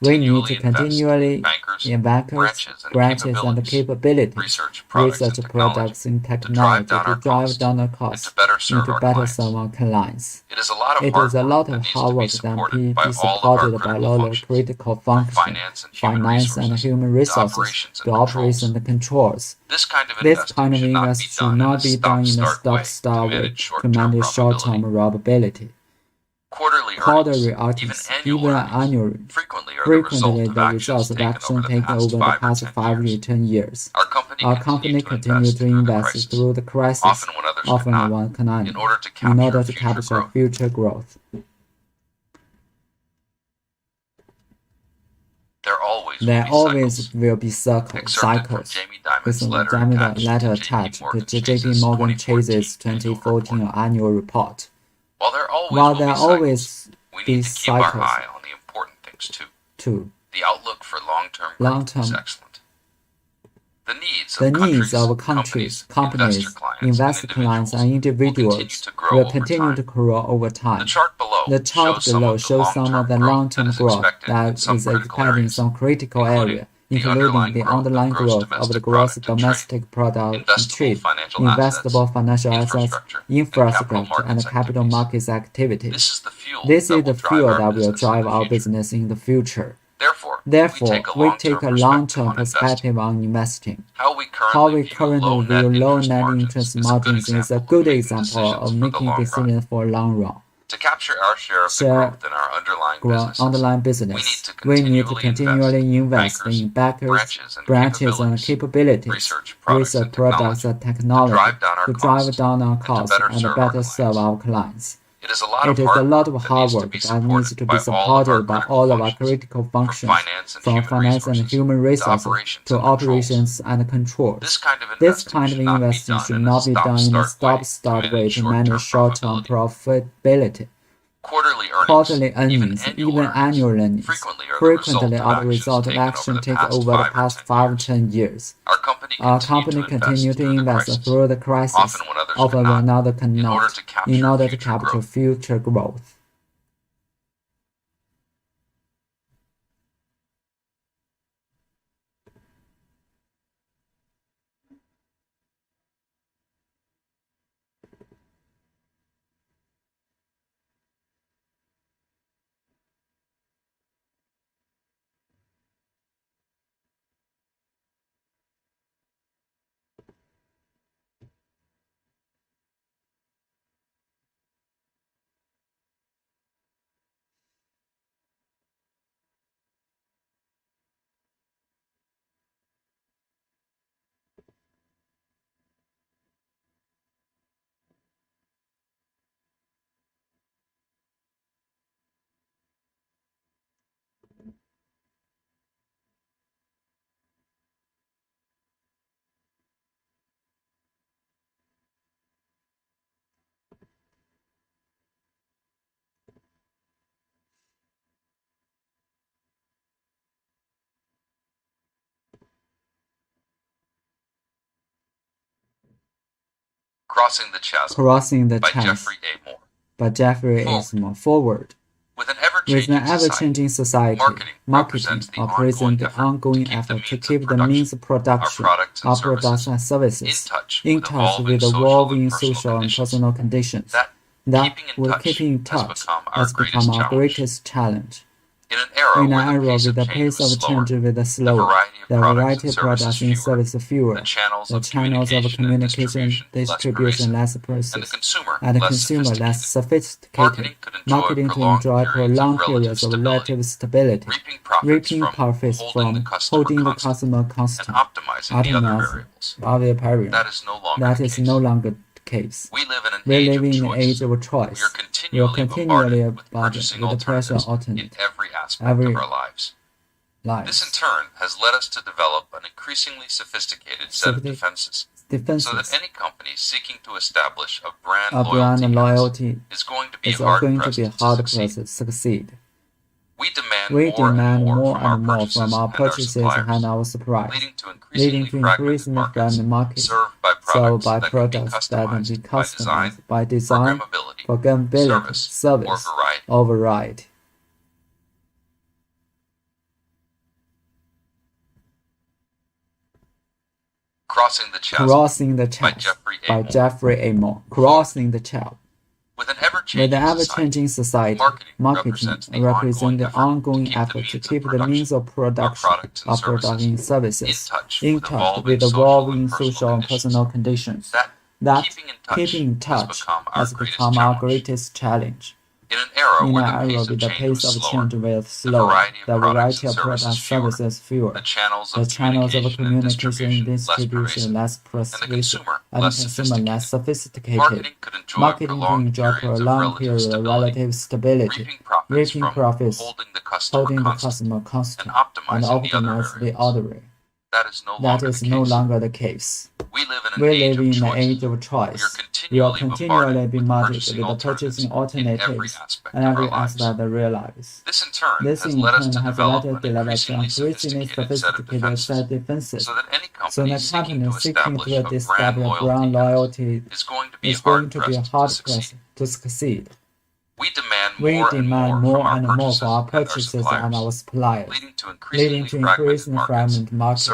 we need to continually in bankers, branches, and capabilities, research products and technology to drive down the cost and to better serve our clients. It is a lot of hard work that be supported by all the critical functions, finance and human resources, the operations and controls. This kind of investment should not be done in a stop-start way to manage short-term probability. Quarterly earnings, even annually, frequently the results of action taken over the past 5 to 10 years. Our company continues to invest through the crisis, often one cannot, in order to capture future growth. There always will be cycles. With the letter attached to J.P. Morgan Chase's 2014 annual report. While there always be cycles, too. The outlook for long-term is excellent. The needs of countries, companies, investor clients, and individuals will continue to grow over time. The chart below shows some of the long-term growth that is expected in some critical area, including the underlying growth of the gross domestic product in trade, investable financial assets, infrastructure, and capital markets activities. This is the fuel that will drive our business in the future. Therefore, we take a long-term perspective on investing. How we currently view low net interest margins is a good example of making decisions for a long run. To capture our share of the growth in our underlying business, we need to continually invest in backers, branches, and capabilities, research products and technology to drive down our costs and better serve our clients. It is a lot of hard work that needs to be supported by all of our critical functions, from finance and human resources to operations and controls. This kind of investing should not be done in a stop-start way to manage short-term profitability. Quarterly earnings, even annual earnings, frequently are the result of action taken over the past 5 to 10 years. Our company continued to invest through the crisis, often when others cannot, in order to capture future growth. Crossing the Chasm by Jeffrey A. Moore. Forward. With an ever-changing society, marketing represents the ongoing effort to keep the means of production, our products and services, in touch with evolving social and personal conditions. That keeping in touch has become our greatest challenge. In an era with the pace of change with slower, the variety of products and services fewer, the channels of communication distribution less precise, and the consumer less sophisticated, marketing to enjoy prolonged periods of relative stability, reaping profits from holding the customer constant, optimizing other variables. That is no longer the case. We live in an age of choice. We are continually bombarded with the pressure of alternate in every aspect of our lives. This in turn has led us to develop an increasingly sophisticated set of defenses, so that any company seeking to establish a brand loyalty is going to be hard pressed to succeed. We demand more and more from our purchases and our suppliers, leading to increasingly fragmented markets served by products that can be customized by design, programmability, service, or variety. Crossing the Chasm by Jeffrey A. Moore. Crossing the Chasm. With an ever-changing society, marketing represents the ongoing effort to keep the means of production, our products and services, in touch with evolving social and personal conditions. That keeping in touch has become our greatest challenge. In an era with the pace of change with slower, the variety of products and services fewer, the channels of communication and distribution less precise, and the consumer less sophisticated, marketing to enjoy prolonged period of relative stability, reaping profits, holding the customer constant, and optimize the other way. That is no longer the case. We live in an age of choice. We are continually bombarded with the purchasing alternatives and every aspect of realize. This in turn has led us to develop an increasingly sophisticated set of defenses, so that any so company seeking to establish brand loyalty is going to be hard pressed to succeed. We demand We demand more and more from our purchasers and our suppliers, leading to increasingly fragmented markets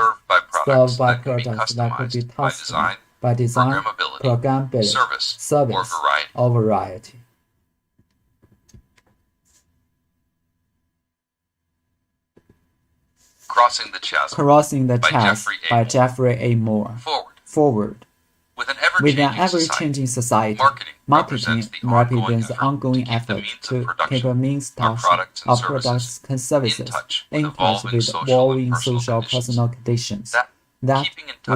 served by products that could be customized by design, programmability, service, or variety. Crossing the Chasm by Jeffrey A. Moore. Forward. With an ever-changing society, marketing represents the ongoing effort to keep a means touch of products and services in touch with evolving social personal conditions. That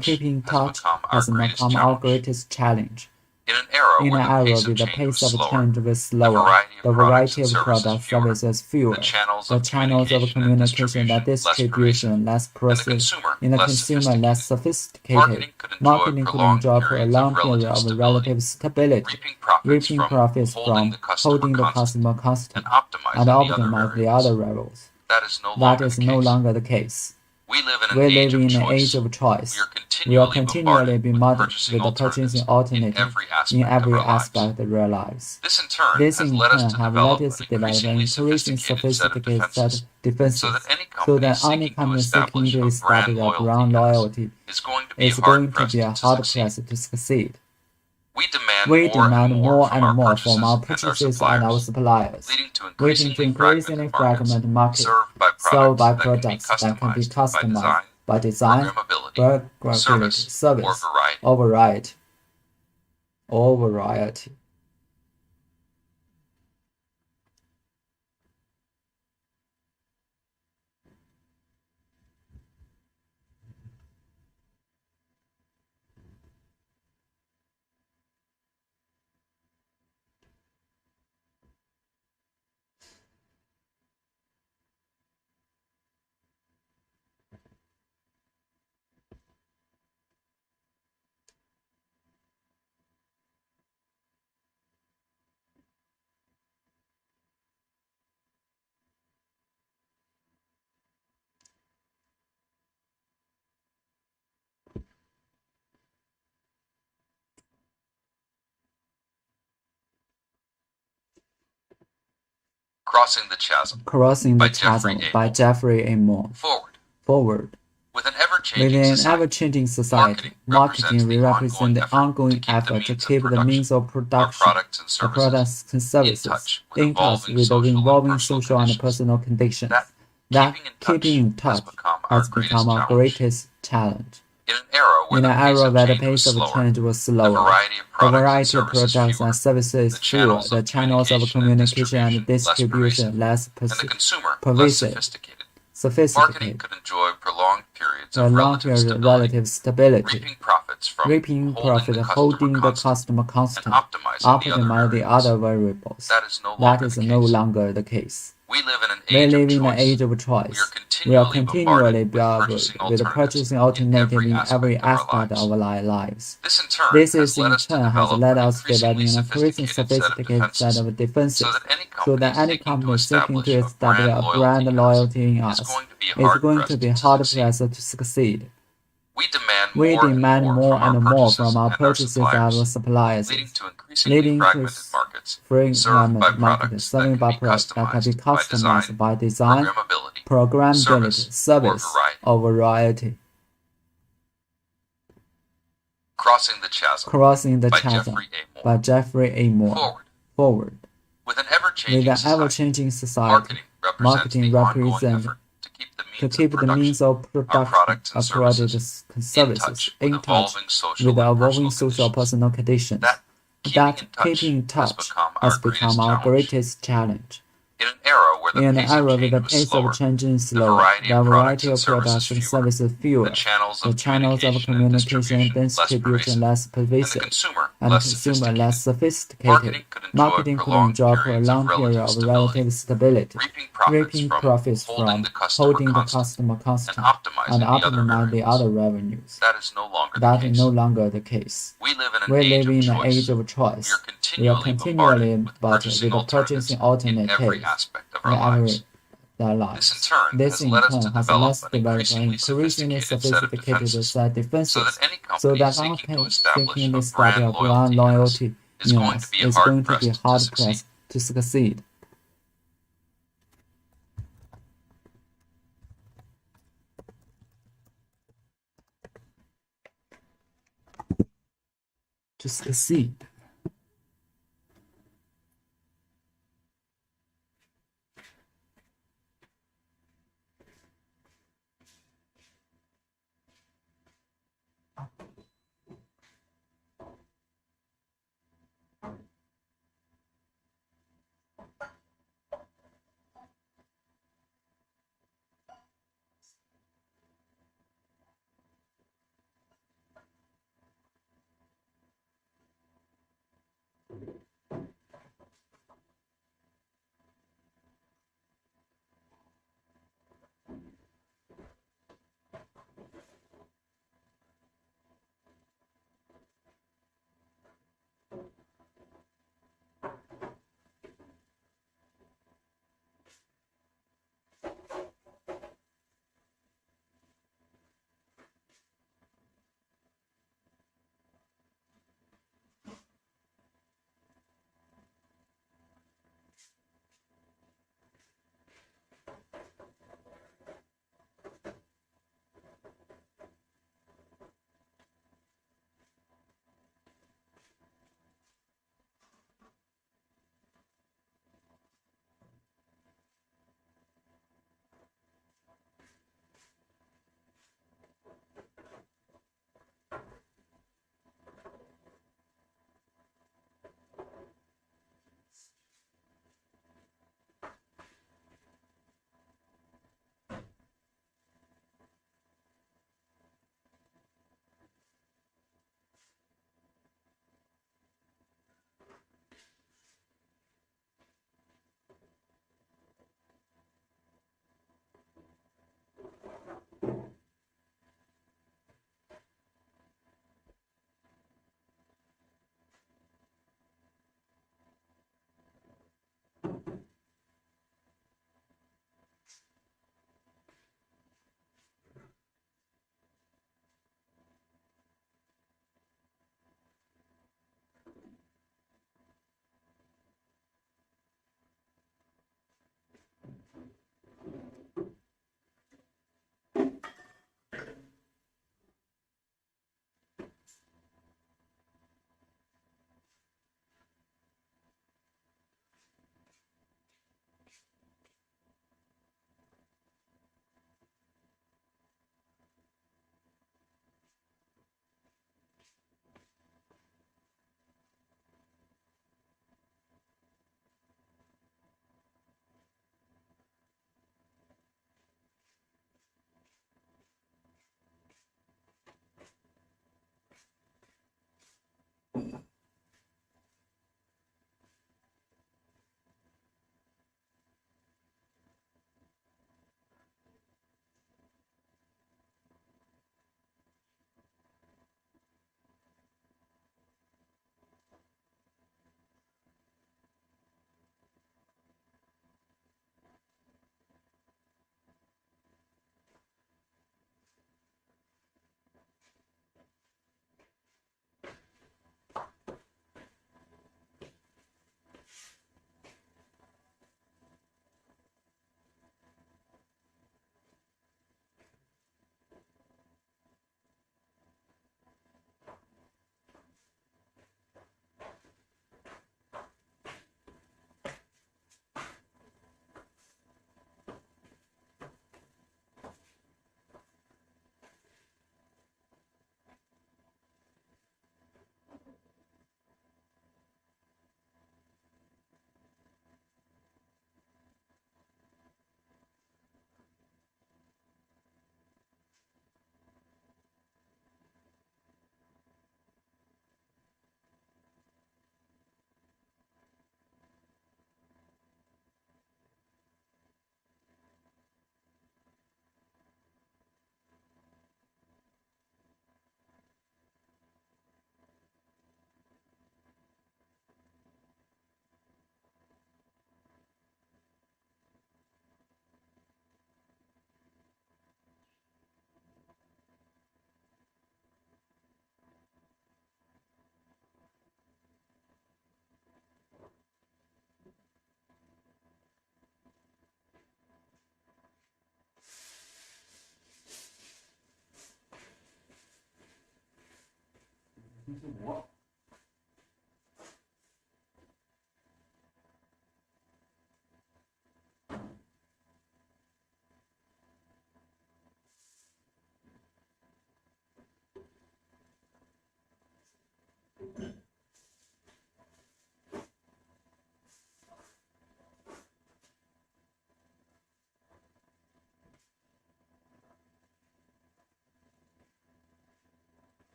keeping in touch has become our greatest challenge. In an era where the pace of change was slower, the variety of products, services fewer, the channels of communication and distribution less processed, and the consumer less sophisticated, marketing could enjoy for a long period of relative stability, reaping profits from holding the customer constant and optimize the other levels. That is no longer the case. We live in an age of choice. We are continually bombarded with the purchasing alternative in every aspect of our lives. This in turn has led us to develop an increasingly sophisticated set of defenses so that any company seeking to establish a brand loyalty is going to be a hard press to succeed. We demand more and more from our purchasers and our suppliers, leading to increasingly fragmented markets served by products that can be customized by design, programmability, service, or variety. Crossing the Chasm by Jeffrey A. Moore. Forward. With an ever-changing society, marketing represents the ongoing effort to keep the means of production of products and services in touch with the evolving social and personal conditions. That keeping in touch has become our greatest challenge. In an era where the pace of change was slower, the variety of products and services fewer, the channels of communication and distribution less pervasive, marketing could enjoy prolonged periods of relative stability, reaping profit holding the customer constant, optimize the other variables. That is no longer the case. We live in an age of choice. We are continually bombarded with the purchasing alternative in every aspect of our lives. This in turn has led us to develop an increasingly sophisticated set of defenses so that any company seeking to establish a brand loyalty in us is going to be hard pressed to succeed. We demand more and more from our purchasers and our suppliers, leading to fragmented markets serving by products that can be customized by design, programmability, service, or variety. Crossing the Chasm by Jeffrey A. Moore. Forward. With an ever-changing society, marketing represents to keep the means of production of products and services in touch with the evolving social personal conditions. That keeping in touch has become our greatest challenge. In an era where the pace of change is slower, the variety of products and services fewer, the channels of communication and distribution less pervasive, and the consumer less sophisticated, marketing could enjoy for a long period of relative stability, reaping profits from holding the customer constant and optimize the other revenues. That is no longer the case. We live in an age of choice. We are continually bombarded with the purchasing alternatives in our lives. This in turn has led us to develop an increasingly sophisticated set of defenses so that any company seeking to establish a brand loyalty in us is going to be hard pressed to succeed. to succeed.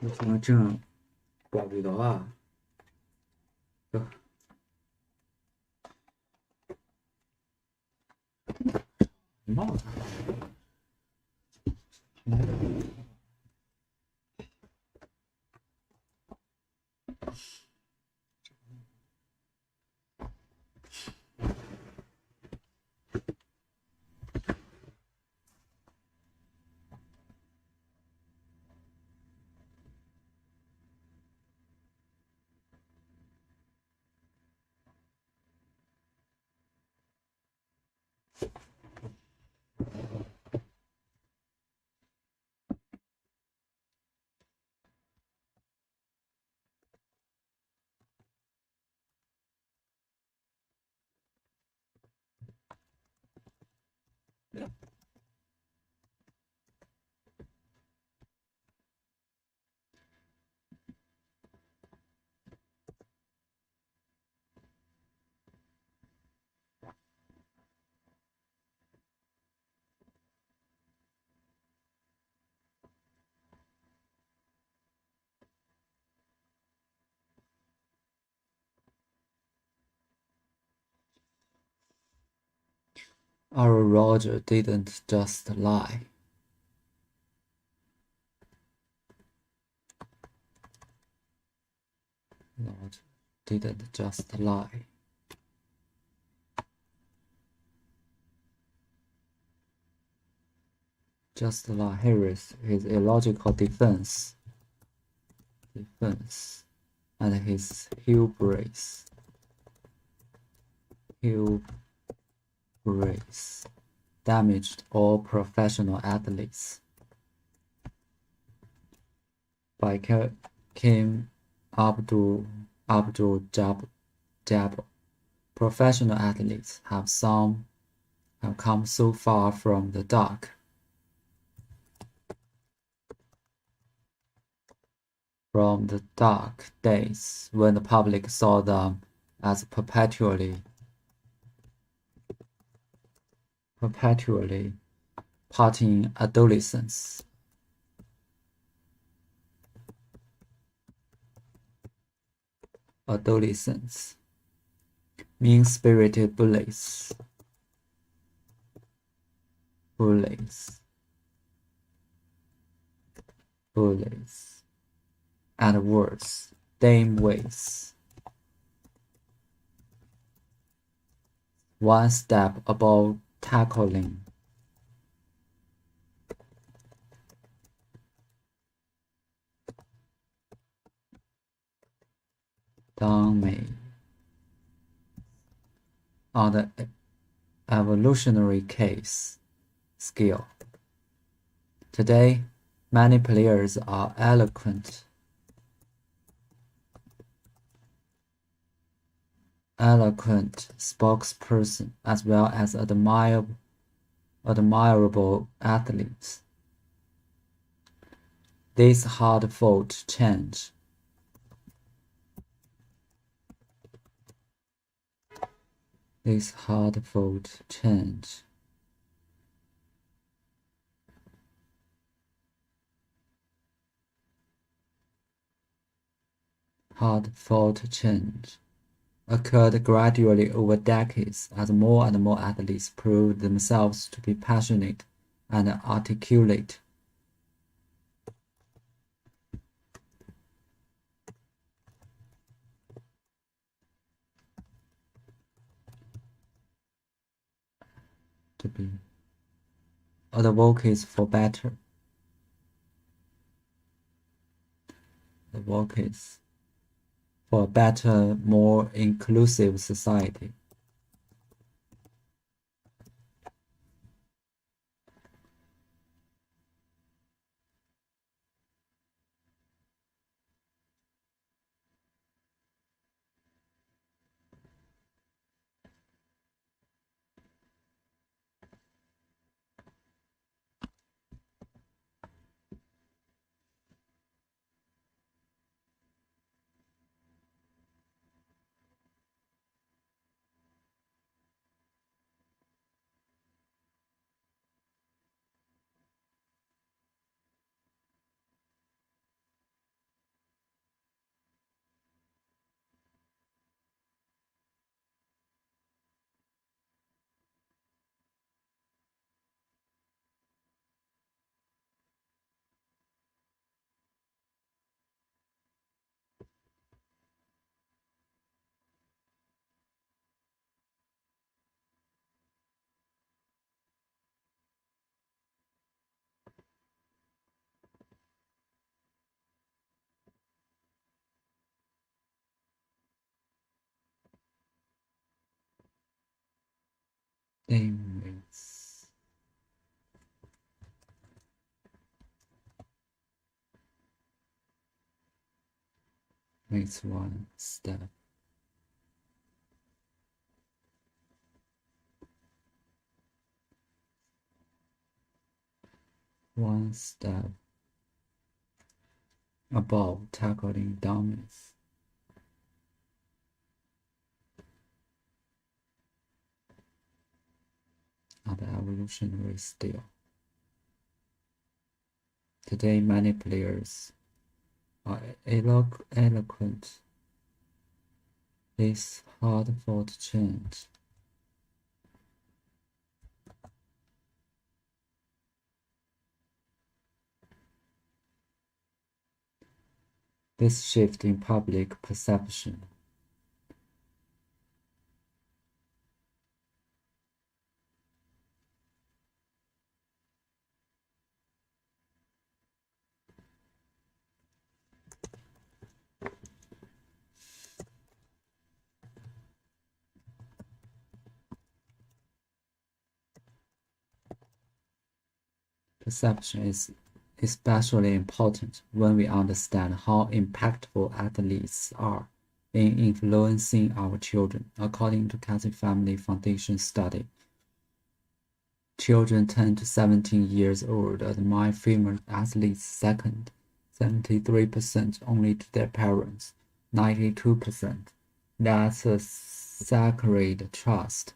我正挂不到啊。帽子。Our Roger didn't just lie. Roger didn't just lie. Just lie. Here is his illogical defense. And his hubris. Damaged all professional athletes. By Kim Abdul Jabbar. Professional athletes have come so far from the dark. From the dark days when the public saw them as perpetually partying adolescents. Mean-spirited bullies, and worse, dameways. One step above tackling. Dummy. On the evolutionary case scale. Today, many players are eloquent spokesperson as well as admirable athletes. This hard-fought change occurred gradually over decades as more and more athletes proved themselves to be passionate and articulate. To be advocates for a better, more inclusive society. limits makes one step. One step above tackling dominance. At the evolutionary scale. Today, many players are eloquent. It's hard-fought change. This shift in public perception is especially important when we understand how impactful athletes are in influencing our children. According to Cassie Family Foundation study, children 10 to 17 years old admire female athletes second, 73% only to their parents, 92%. That's a sacred trust.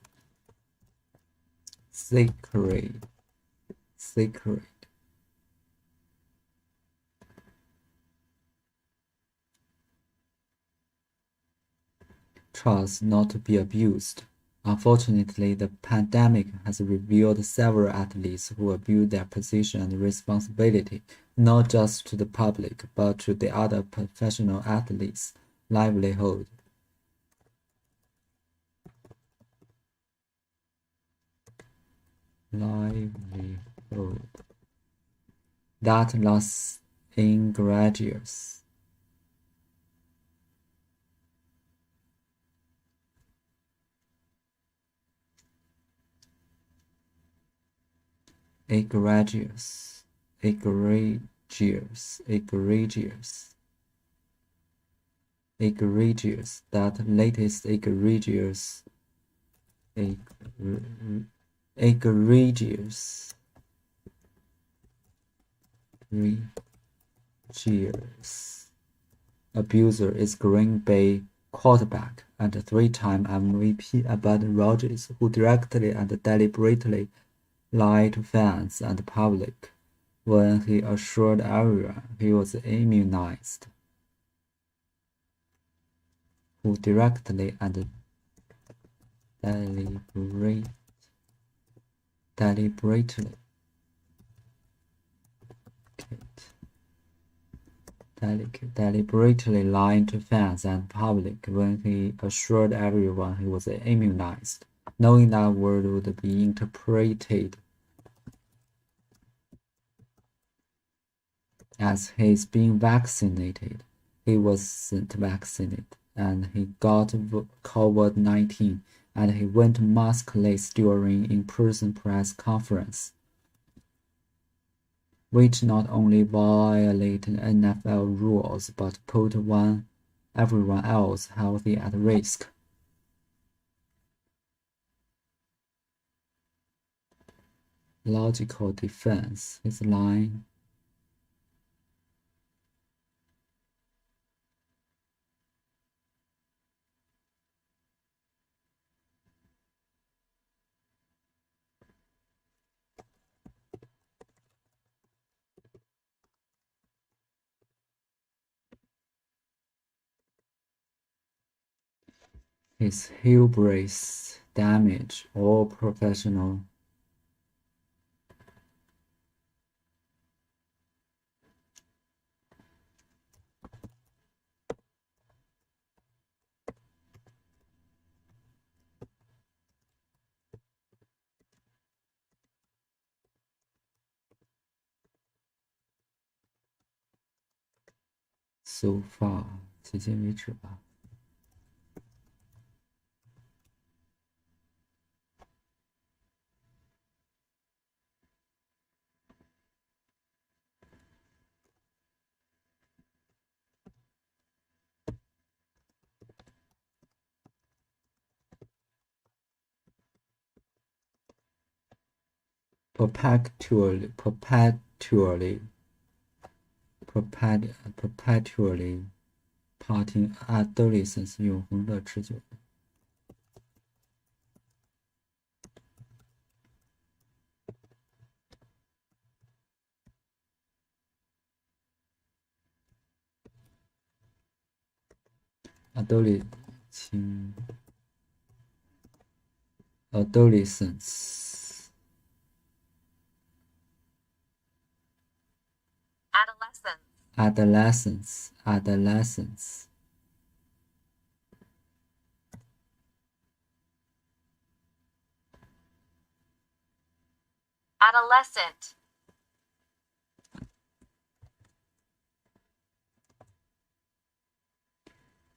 Sacred. Trust not to be abused. Unfortunately, the pandemic has revealed several athletes who abuse their position and responsibility, not just to the public, but to the other professional athletes' livelihood. That lasts egregious. Egregious. That latest egregious. Abuser is Green Bay quarterback and three-time MVP Aaron Rodgers, who directly and deliberately lied to fans and the public when he assured everyone he was immunized. Who directly and deliberately lying to fans and public when he assured everyone he was immunized, knowing that word would be interpreted as he's being vaccinated. He wasn't vaccinated, and he got COVID-19, and he went maskless during in-person press conference, which not only violated NFL rules but put everyone else healthy at risk. Logical defense. His line his hubris damage all professional so far， 迄今为止吧。perpetually parting adolescence 永恒的持久的 adolescence adolescence adolescence adolescent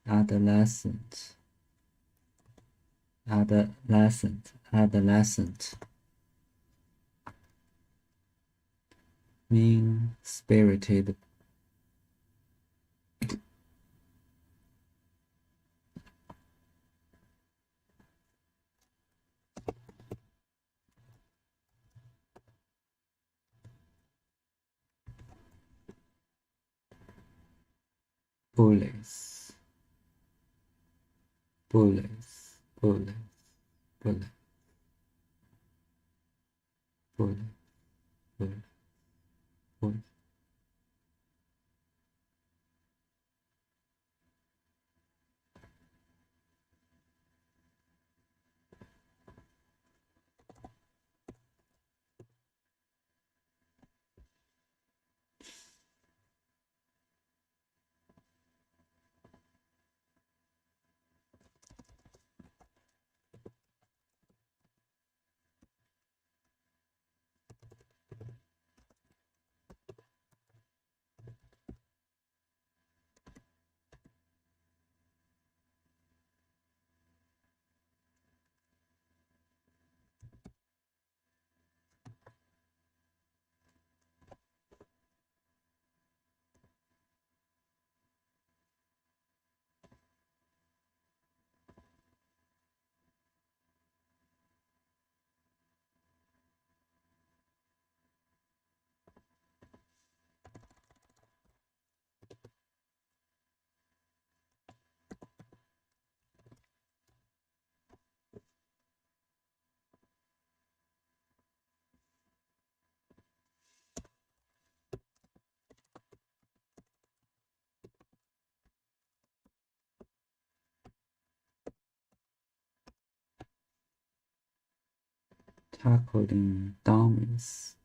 adolescent adolescent adolescent mean spirited bullies bullies bullies bullies bullies bullies bullies tackling dummies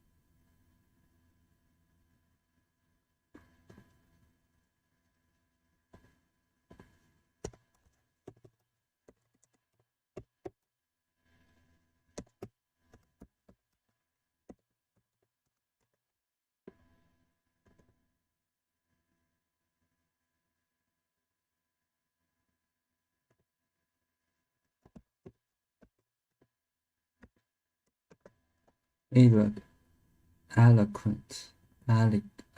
eloquent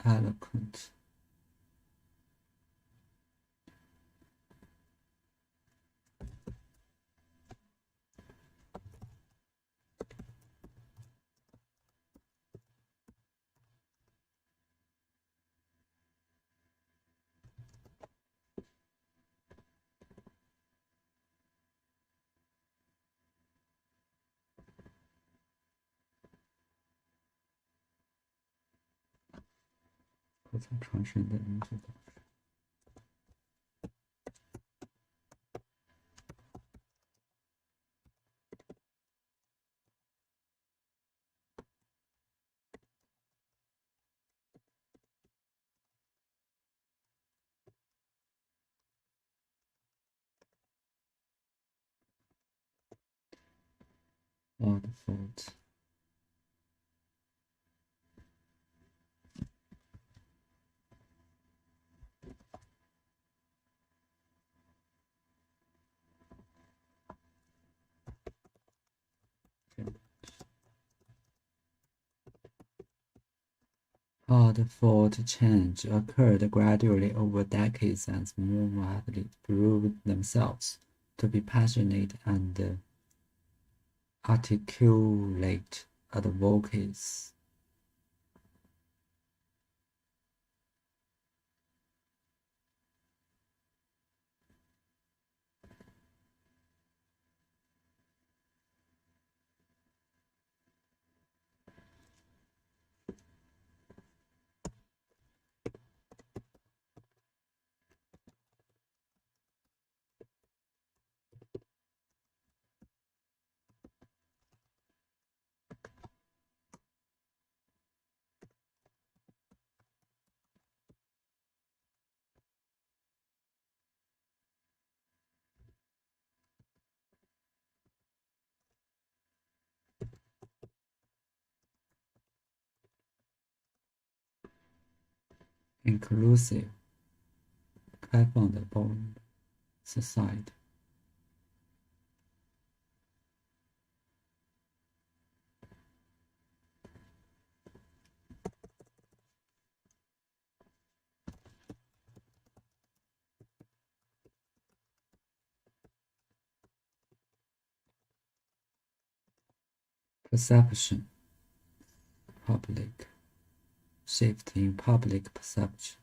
eloquent可曾传神的名字导师 odd fault Hard fought change occurred gradually over decades as more athletes proved themselves to be passionate and articulate advocates. Inclusive, 开放的包容的 society. Perception, public, shift in public perception.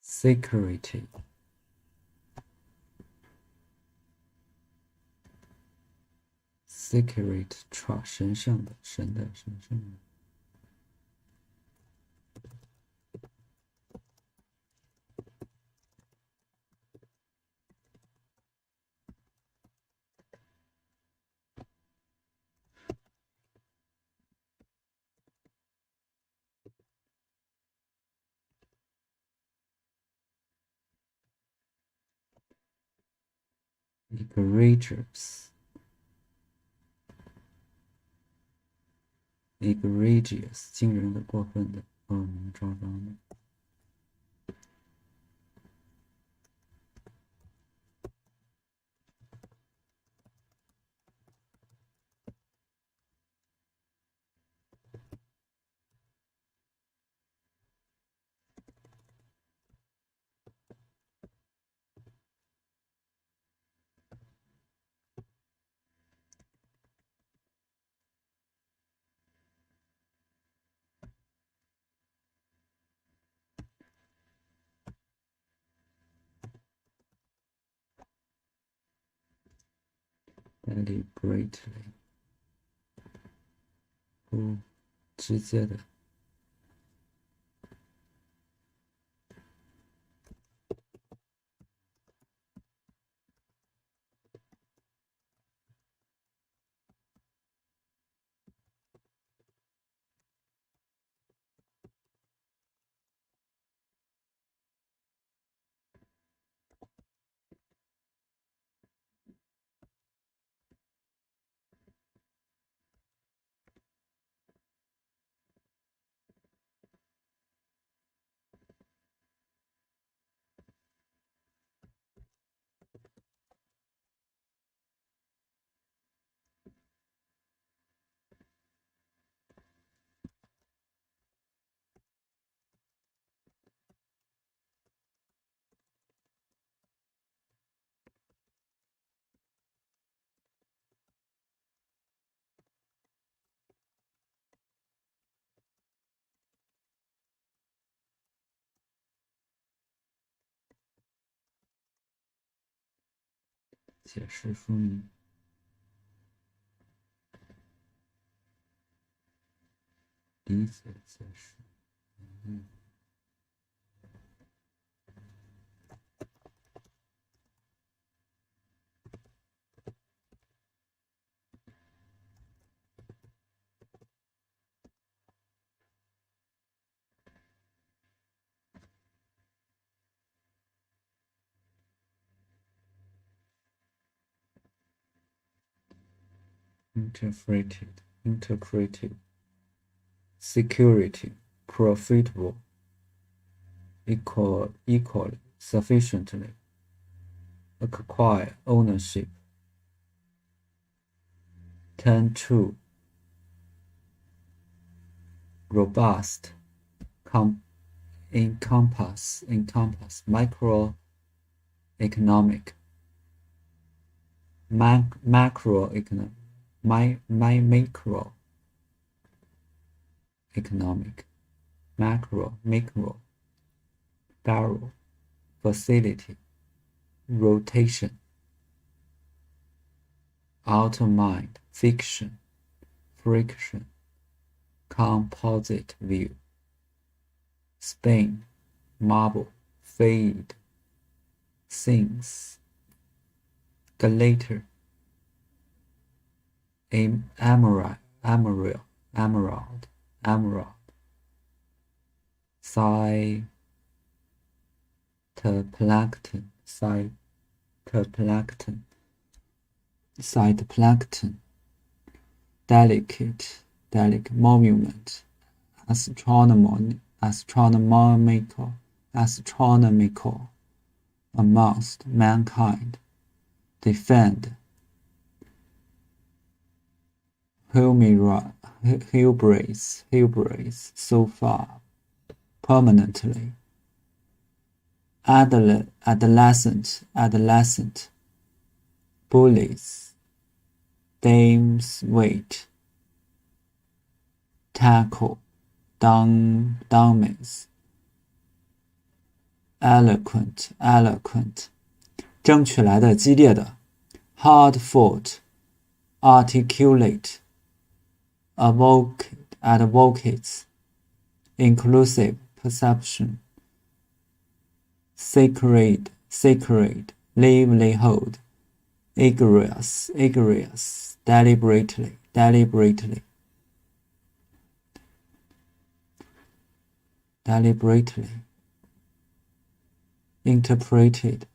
Security, sacred trust, 神圣的，神的，神圣的。Egregious, egregious, 惊人的，过分的，恶名昭彰的。Deliberately, 不直接的。解释说明。理解解释。interpreted, security, profitable, equally, sufficiently, acquire ownership. Turn true. Robust. Encompass. Microeconomic. Macroeconomic. Macroeconomic. Micro. Barrel. Facility. Rotation. Outer-mind. Fiction. Friction. Composite view. Spin. Marble. Fade. Sings. Glitter. Emerald. Cytoplankton. Delicate monument. Astronomical amongst mankind. Defend. Hubris so far. Permanently. Adolescent. Bullies. Dame's weight. Tackle. Dummies. Eloquent. 争取来的激烈的 Hard fought. Articulate. Advocates. Inclusive perception. Sacred. Livelihood. Egregious. Deliberately. Interpreted.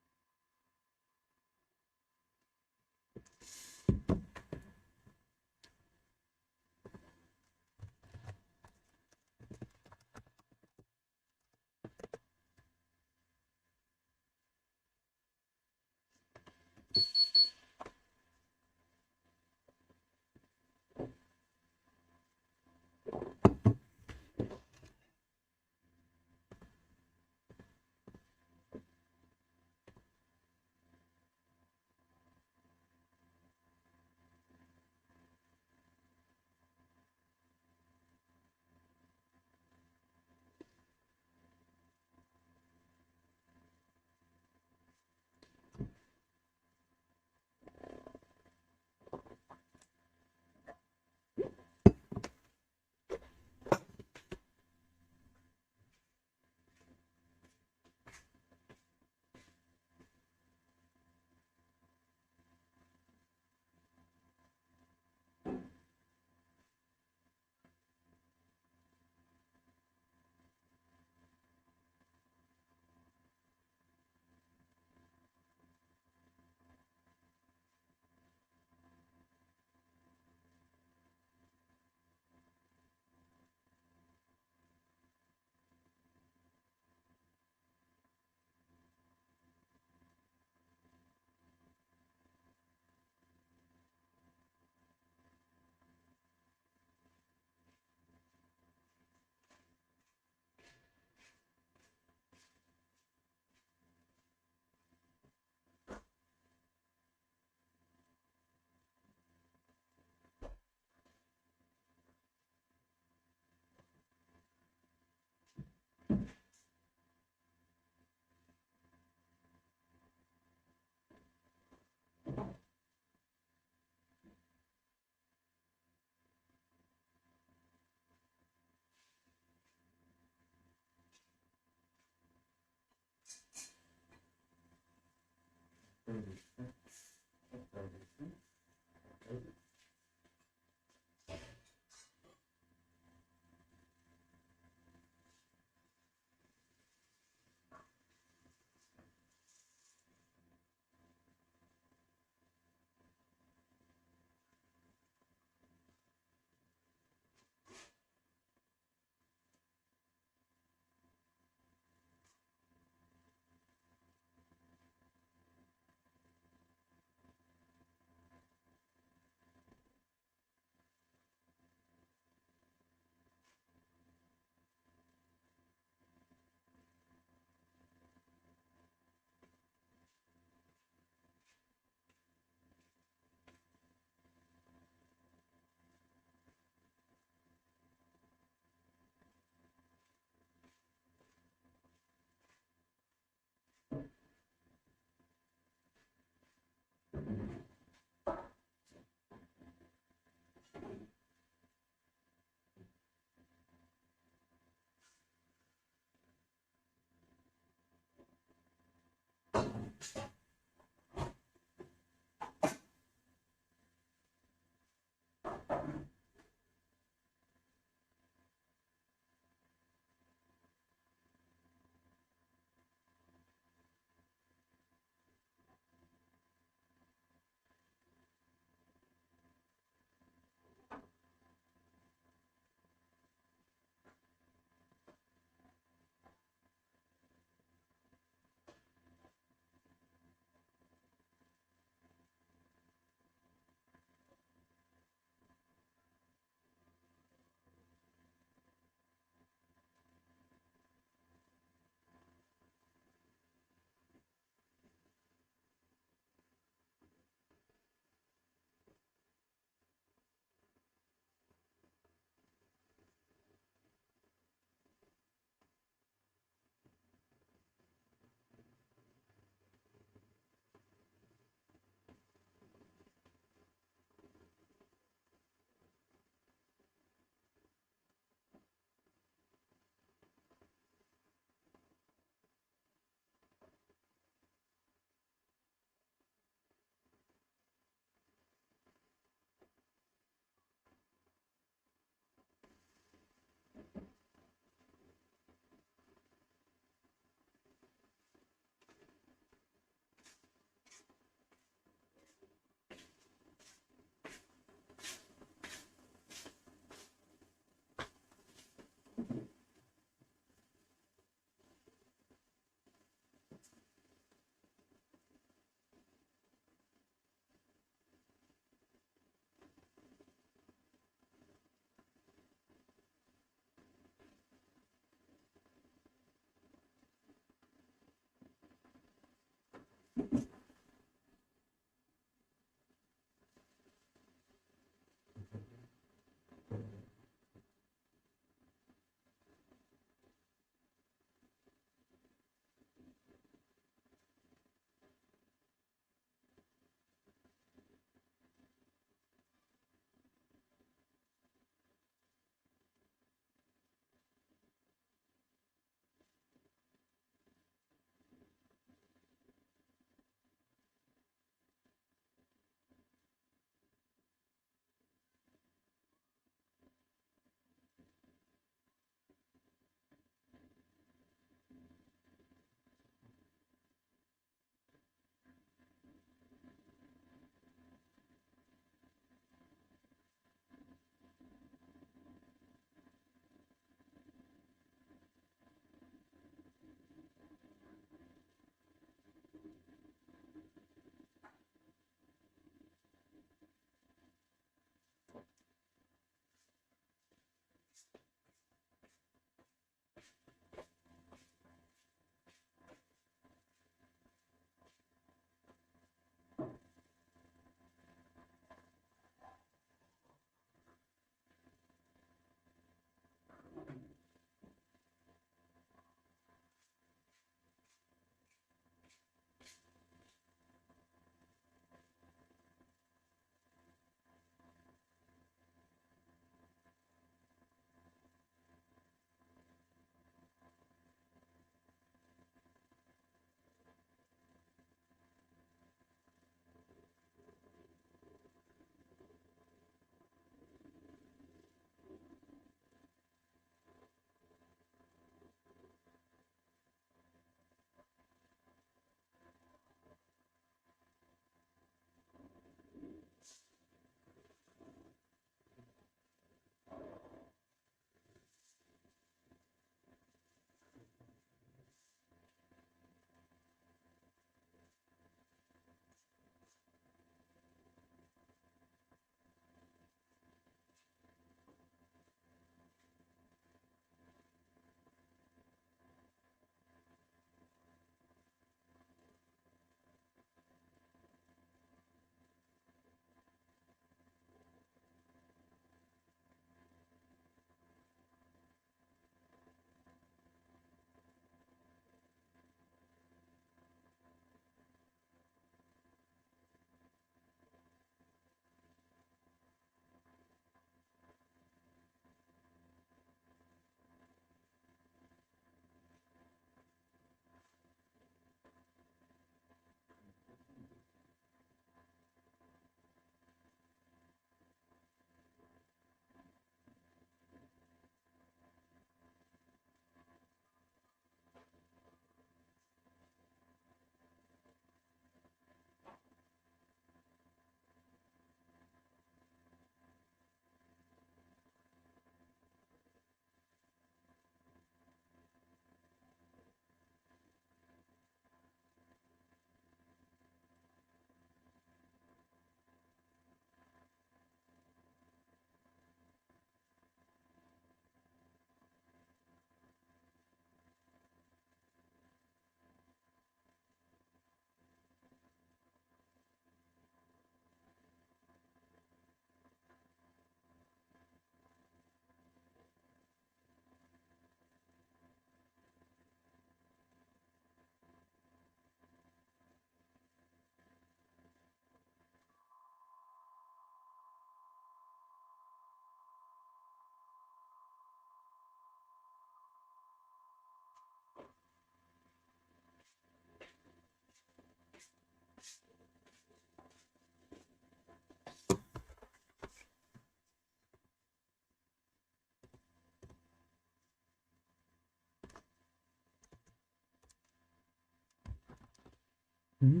Mm-hmm.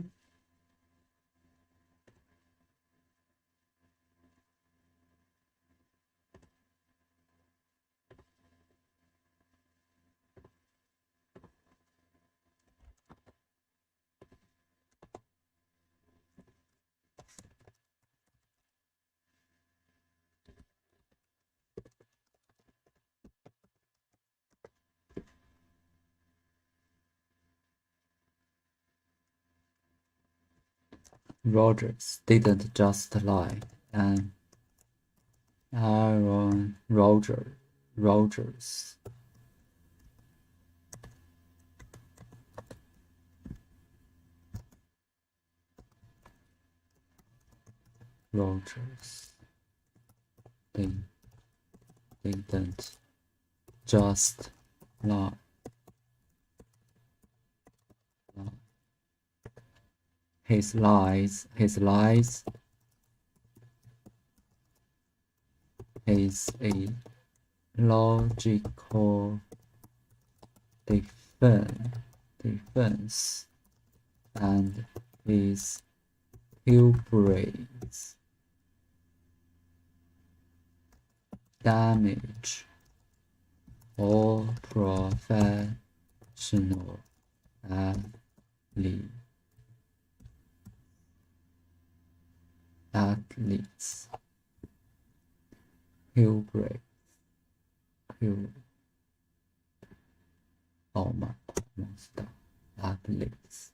Rogers didn't just lie, and Aaron Rogers they didn't just lie. His lies is a logical defense and his hubris damage all professional athletes. Hubris. Monster athletes.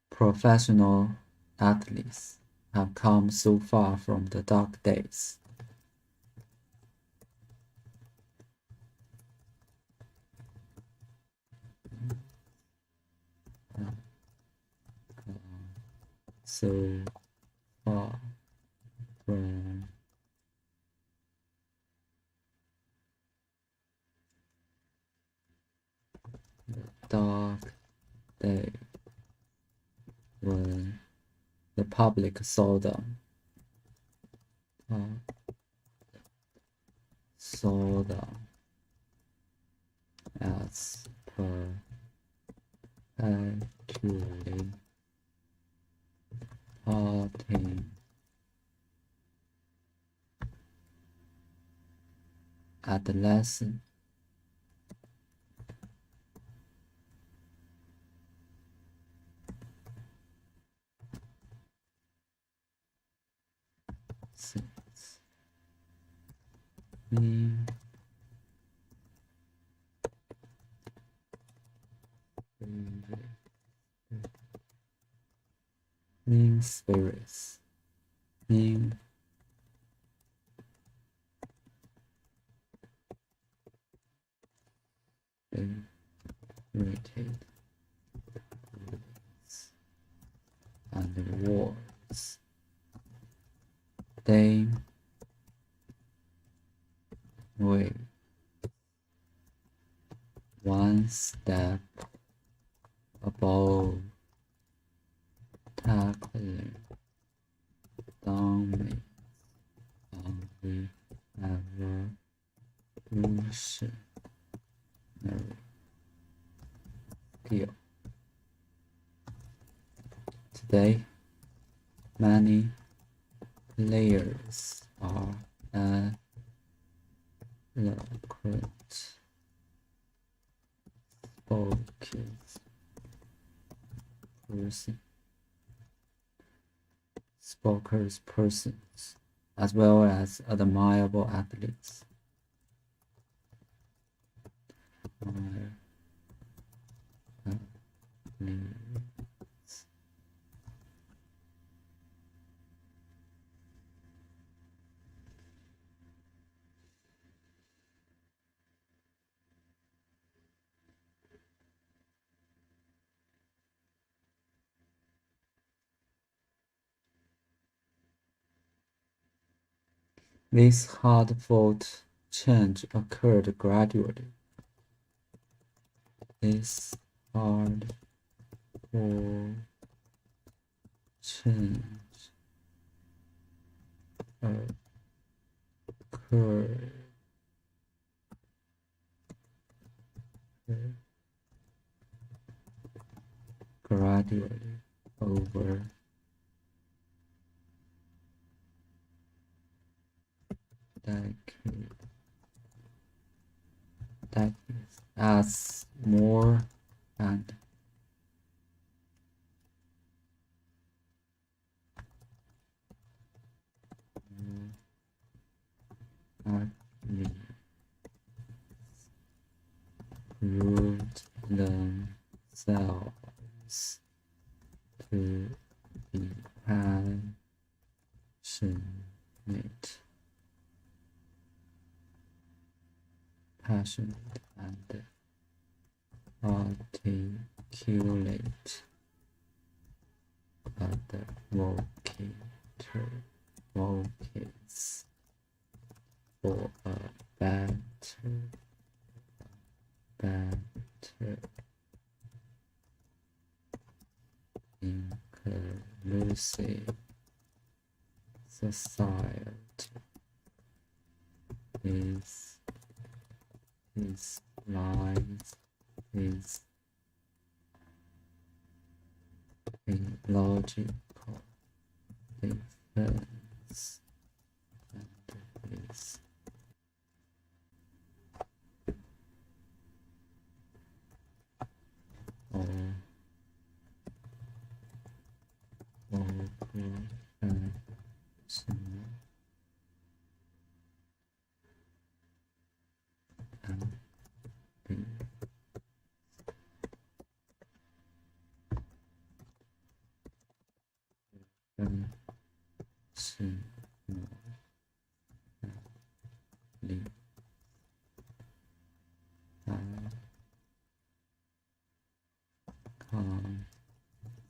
Professional athletes have come so far from the dark days. So far from the dark day when the public saw them as perpetually parting adolescent mean spirits, mean irritated and wars. They wait one step above tackling dominance on the evolutionary skill. Today, many players are eloquent spokespersons, as well as admirable athletes. This hard-fought change occurred gradually. This hard-fought change occurred gradually over decades as more and athletes proved themselves to be passionate and articulate advocates for a better inclusive society. His lies is a logical defense and is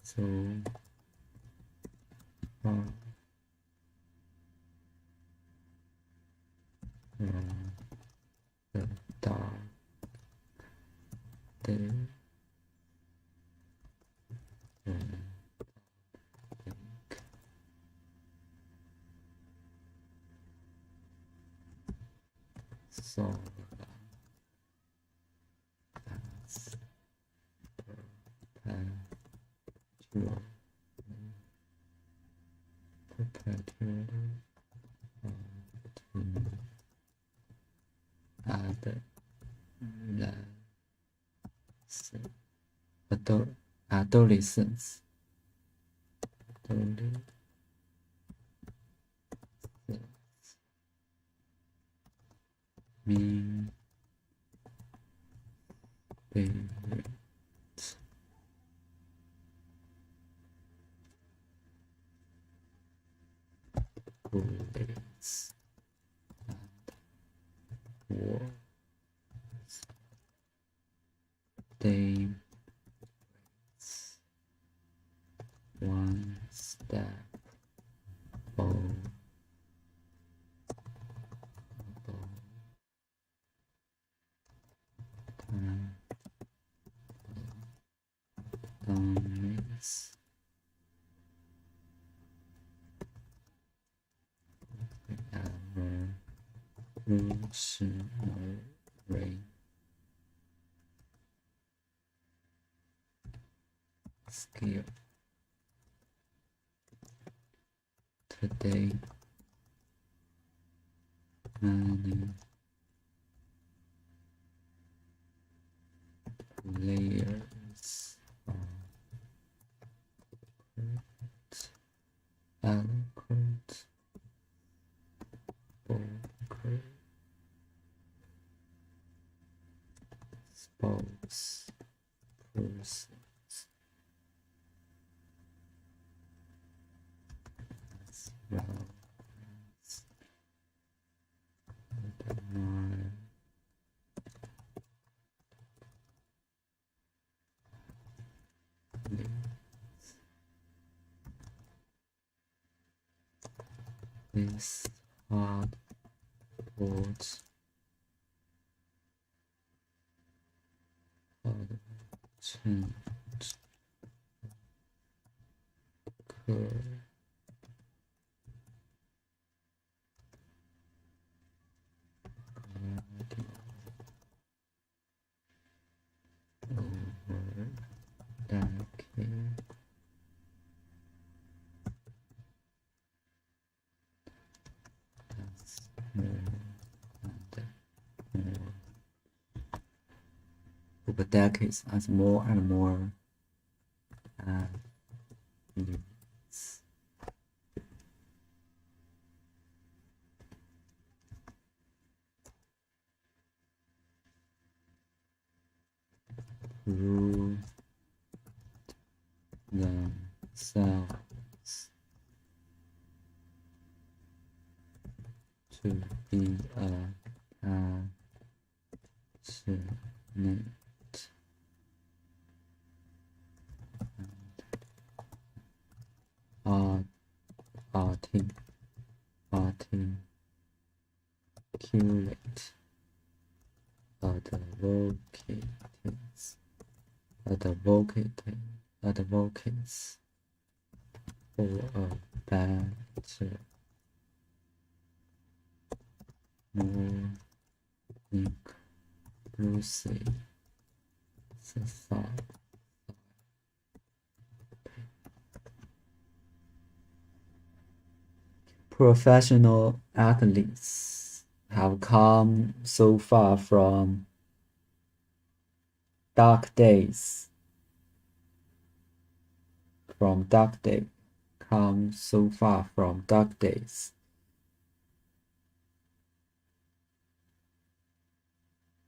so far from the dark day solar as perpetually adolescence mean favorite bullets and wars they one step above dominates evolutionary skill. Today, many players are eloquent, vocal spokespersons, as well as admire this hard words change occur over decades. over decades as more and more athletes prove themselves to be passionate articulate, advocates for a better, more inclusive society. Professional athletes have come so far from dark days. Come so far from dark days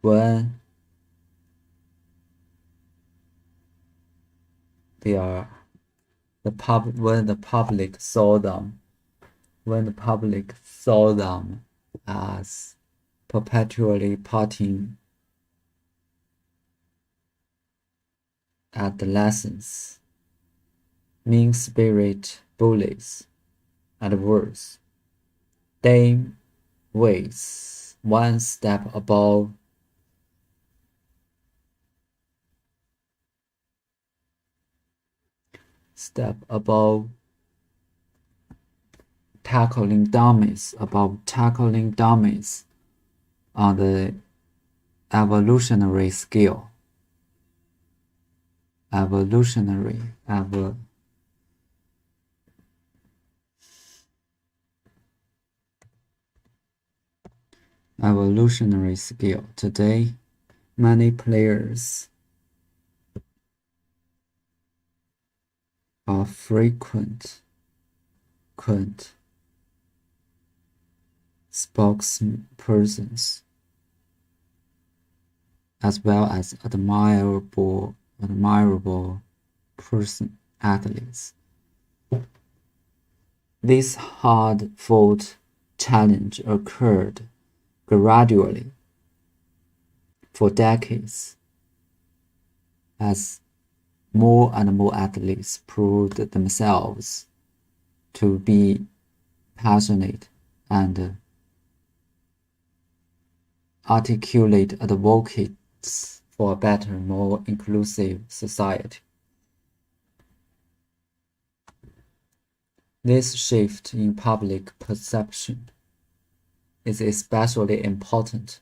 when the public saw them as perpetually partying adolescents, mean-spirit bullies, and worse. Dame weighs one step above tackling dummies on the evolutionary scale. Evolutionary scale. Today, many players are frequent spokespersons as well as admirable athletes. This hard-fought challenge occurred gradually for decades as more and more athletes proved themselves to be passionate and articulate advocates for a better, more inclusive society. This shift in public perception is especially important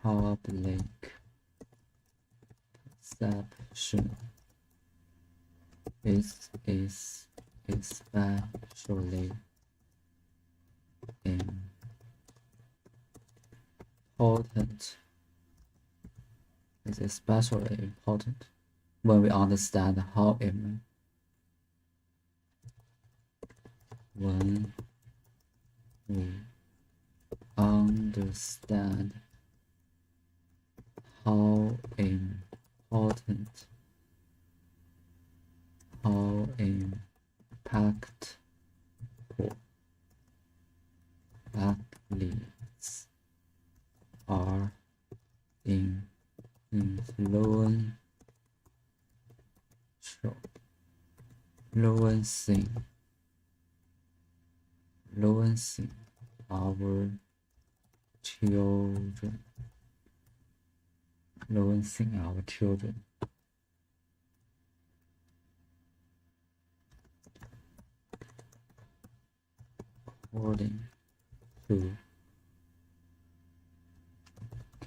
public perception is especially important when we understand how impactful athletes are in influencing our children. According to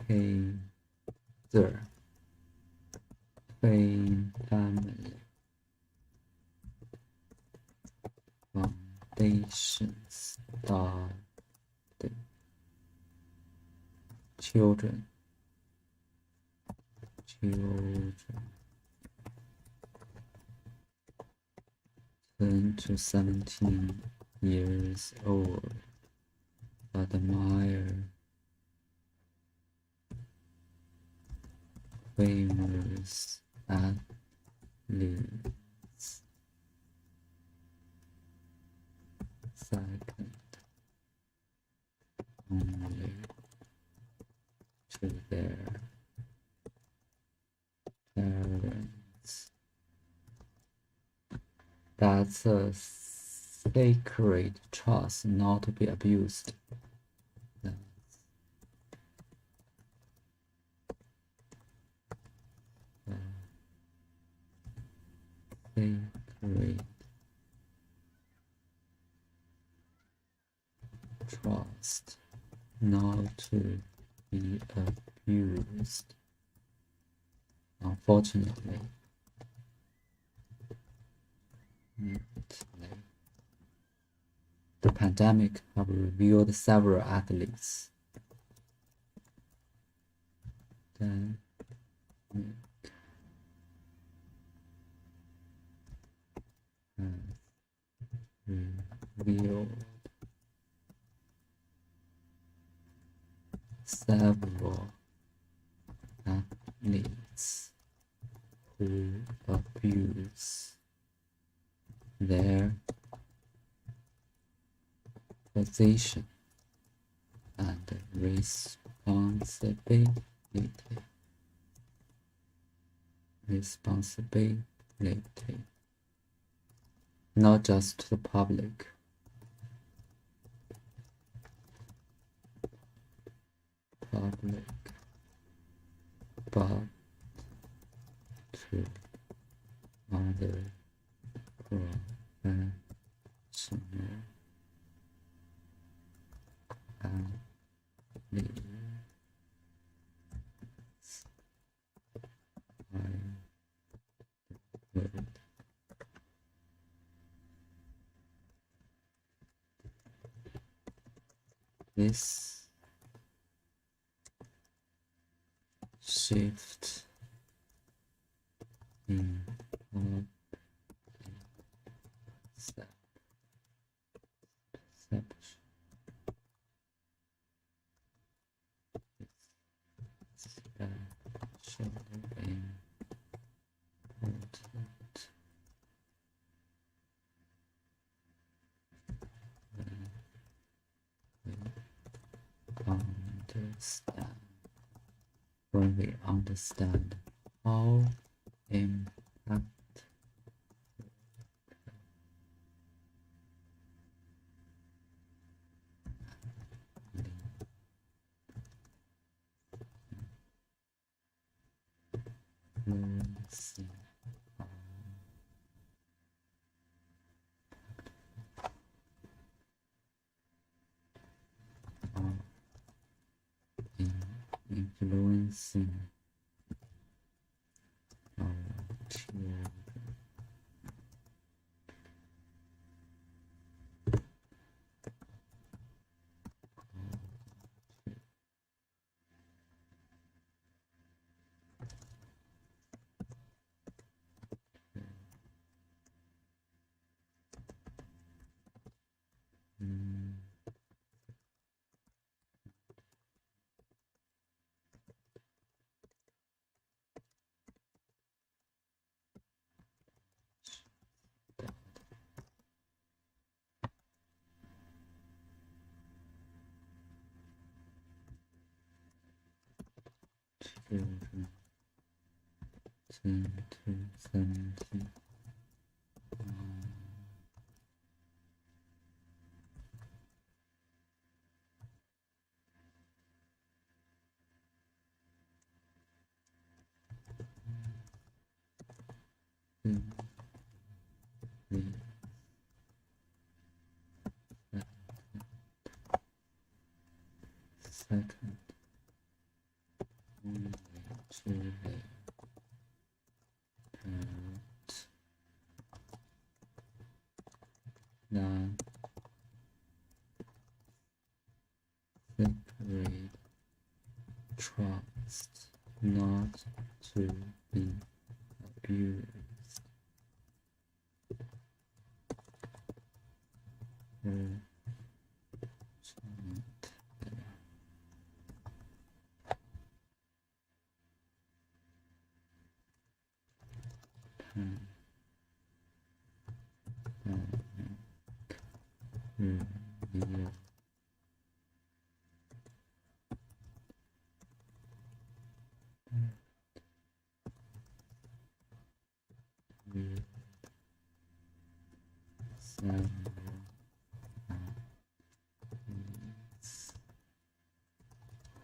Kaiser family conversations started. Children. 10 to 17 years old admire famous athletes. Second only to their parents. That's a sacred trust not to be abused. That's a sacred trust not to be abused. Unfortunately, the pandemic have revealed several athletes that revealed several athletes who abuse their position and responsibility. Not just to the public, but to other professional athletes. This shift in perception is especially important when we understand how impact influencing influencing our children. Children 10 to 17. Second only to their parents. That trust not to be abused.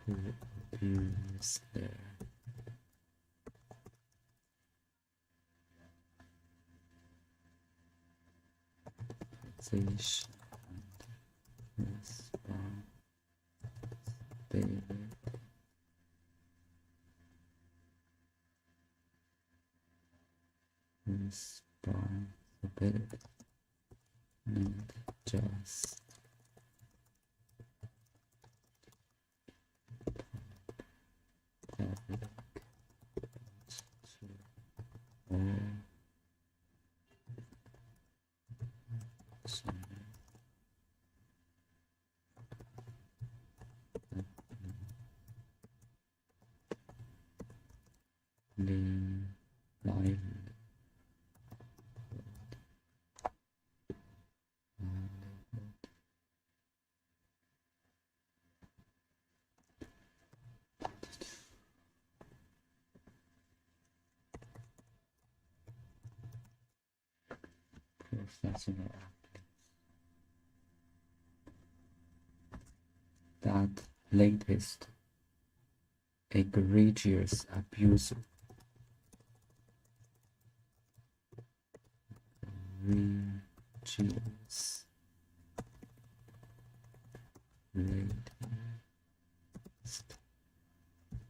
Who abuse their position and responsibility and just public to all lively professional that latest egregious abuse egregious latest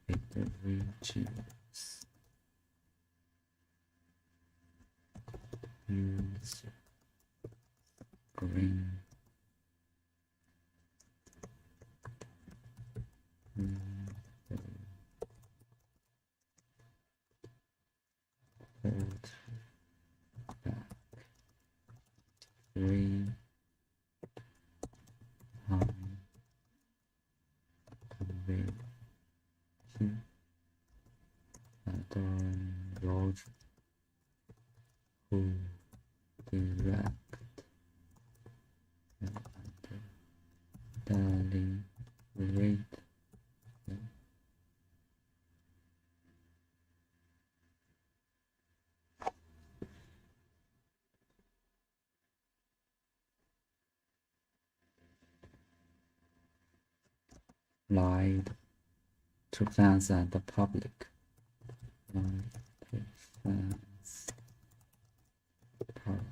egregious abuse green hold back free harm conviction adorn Roger who direct deliberate lied to fans and the public. Lied to fans, public.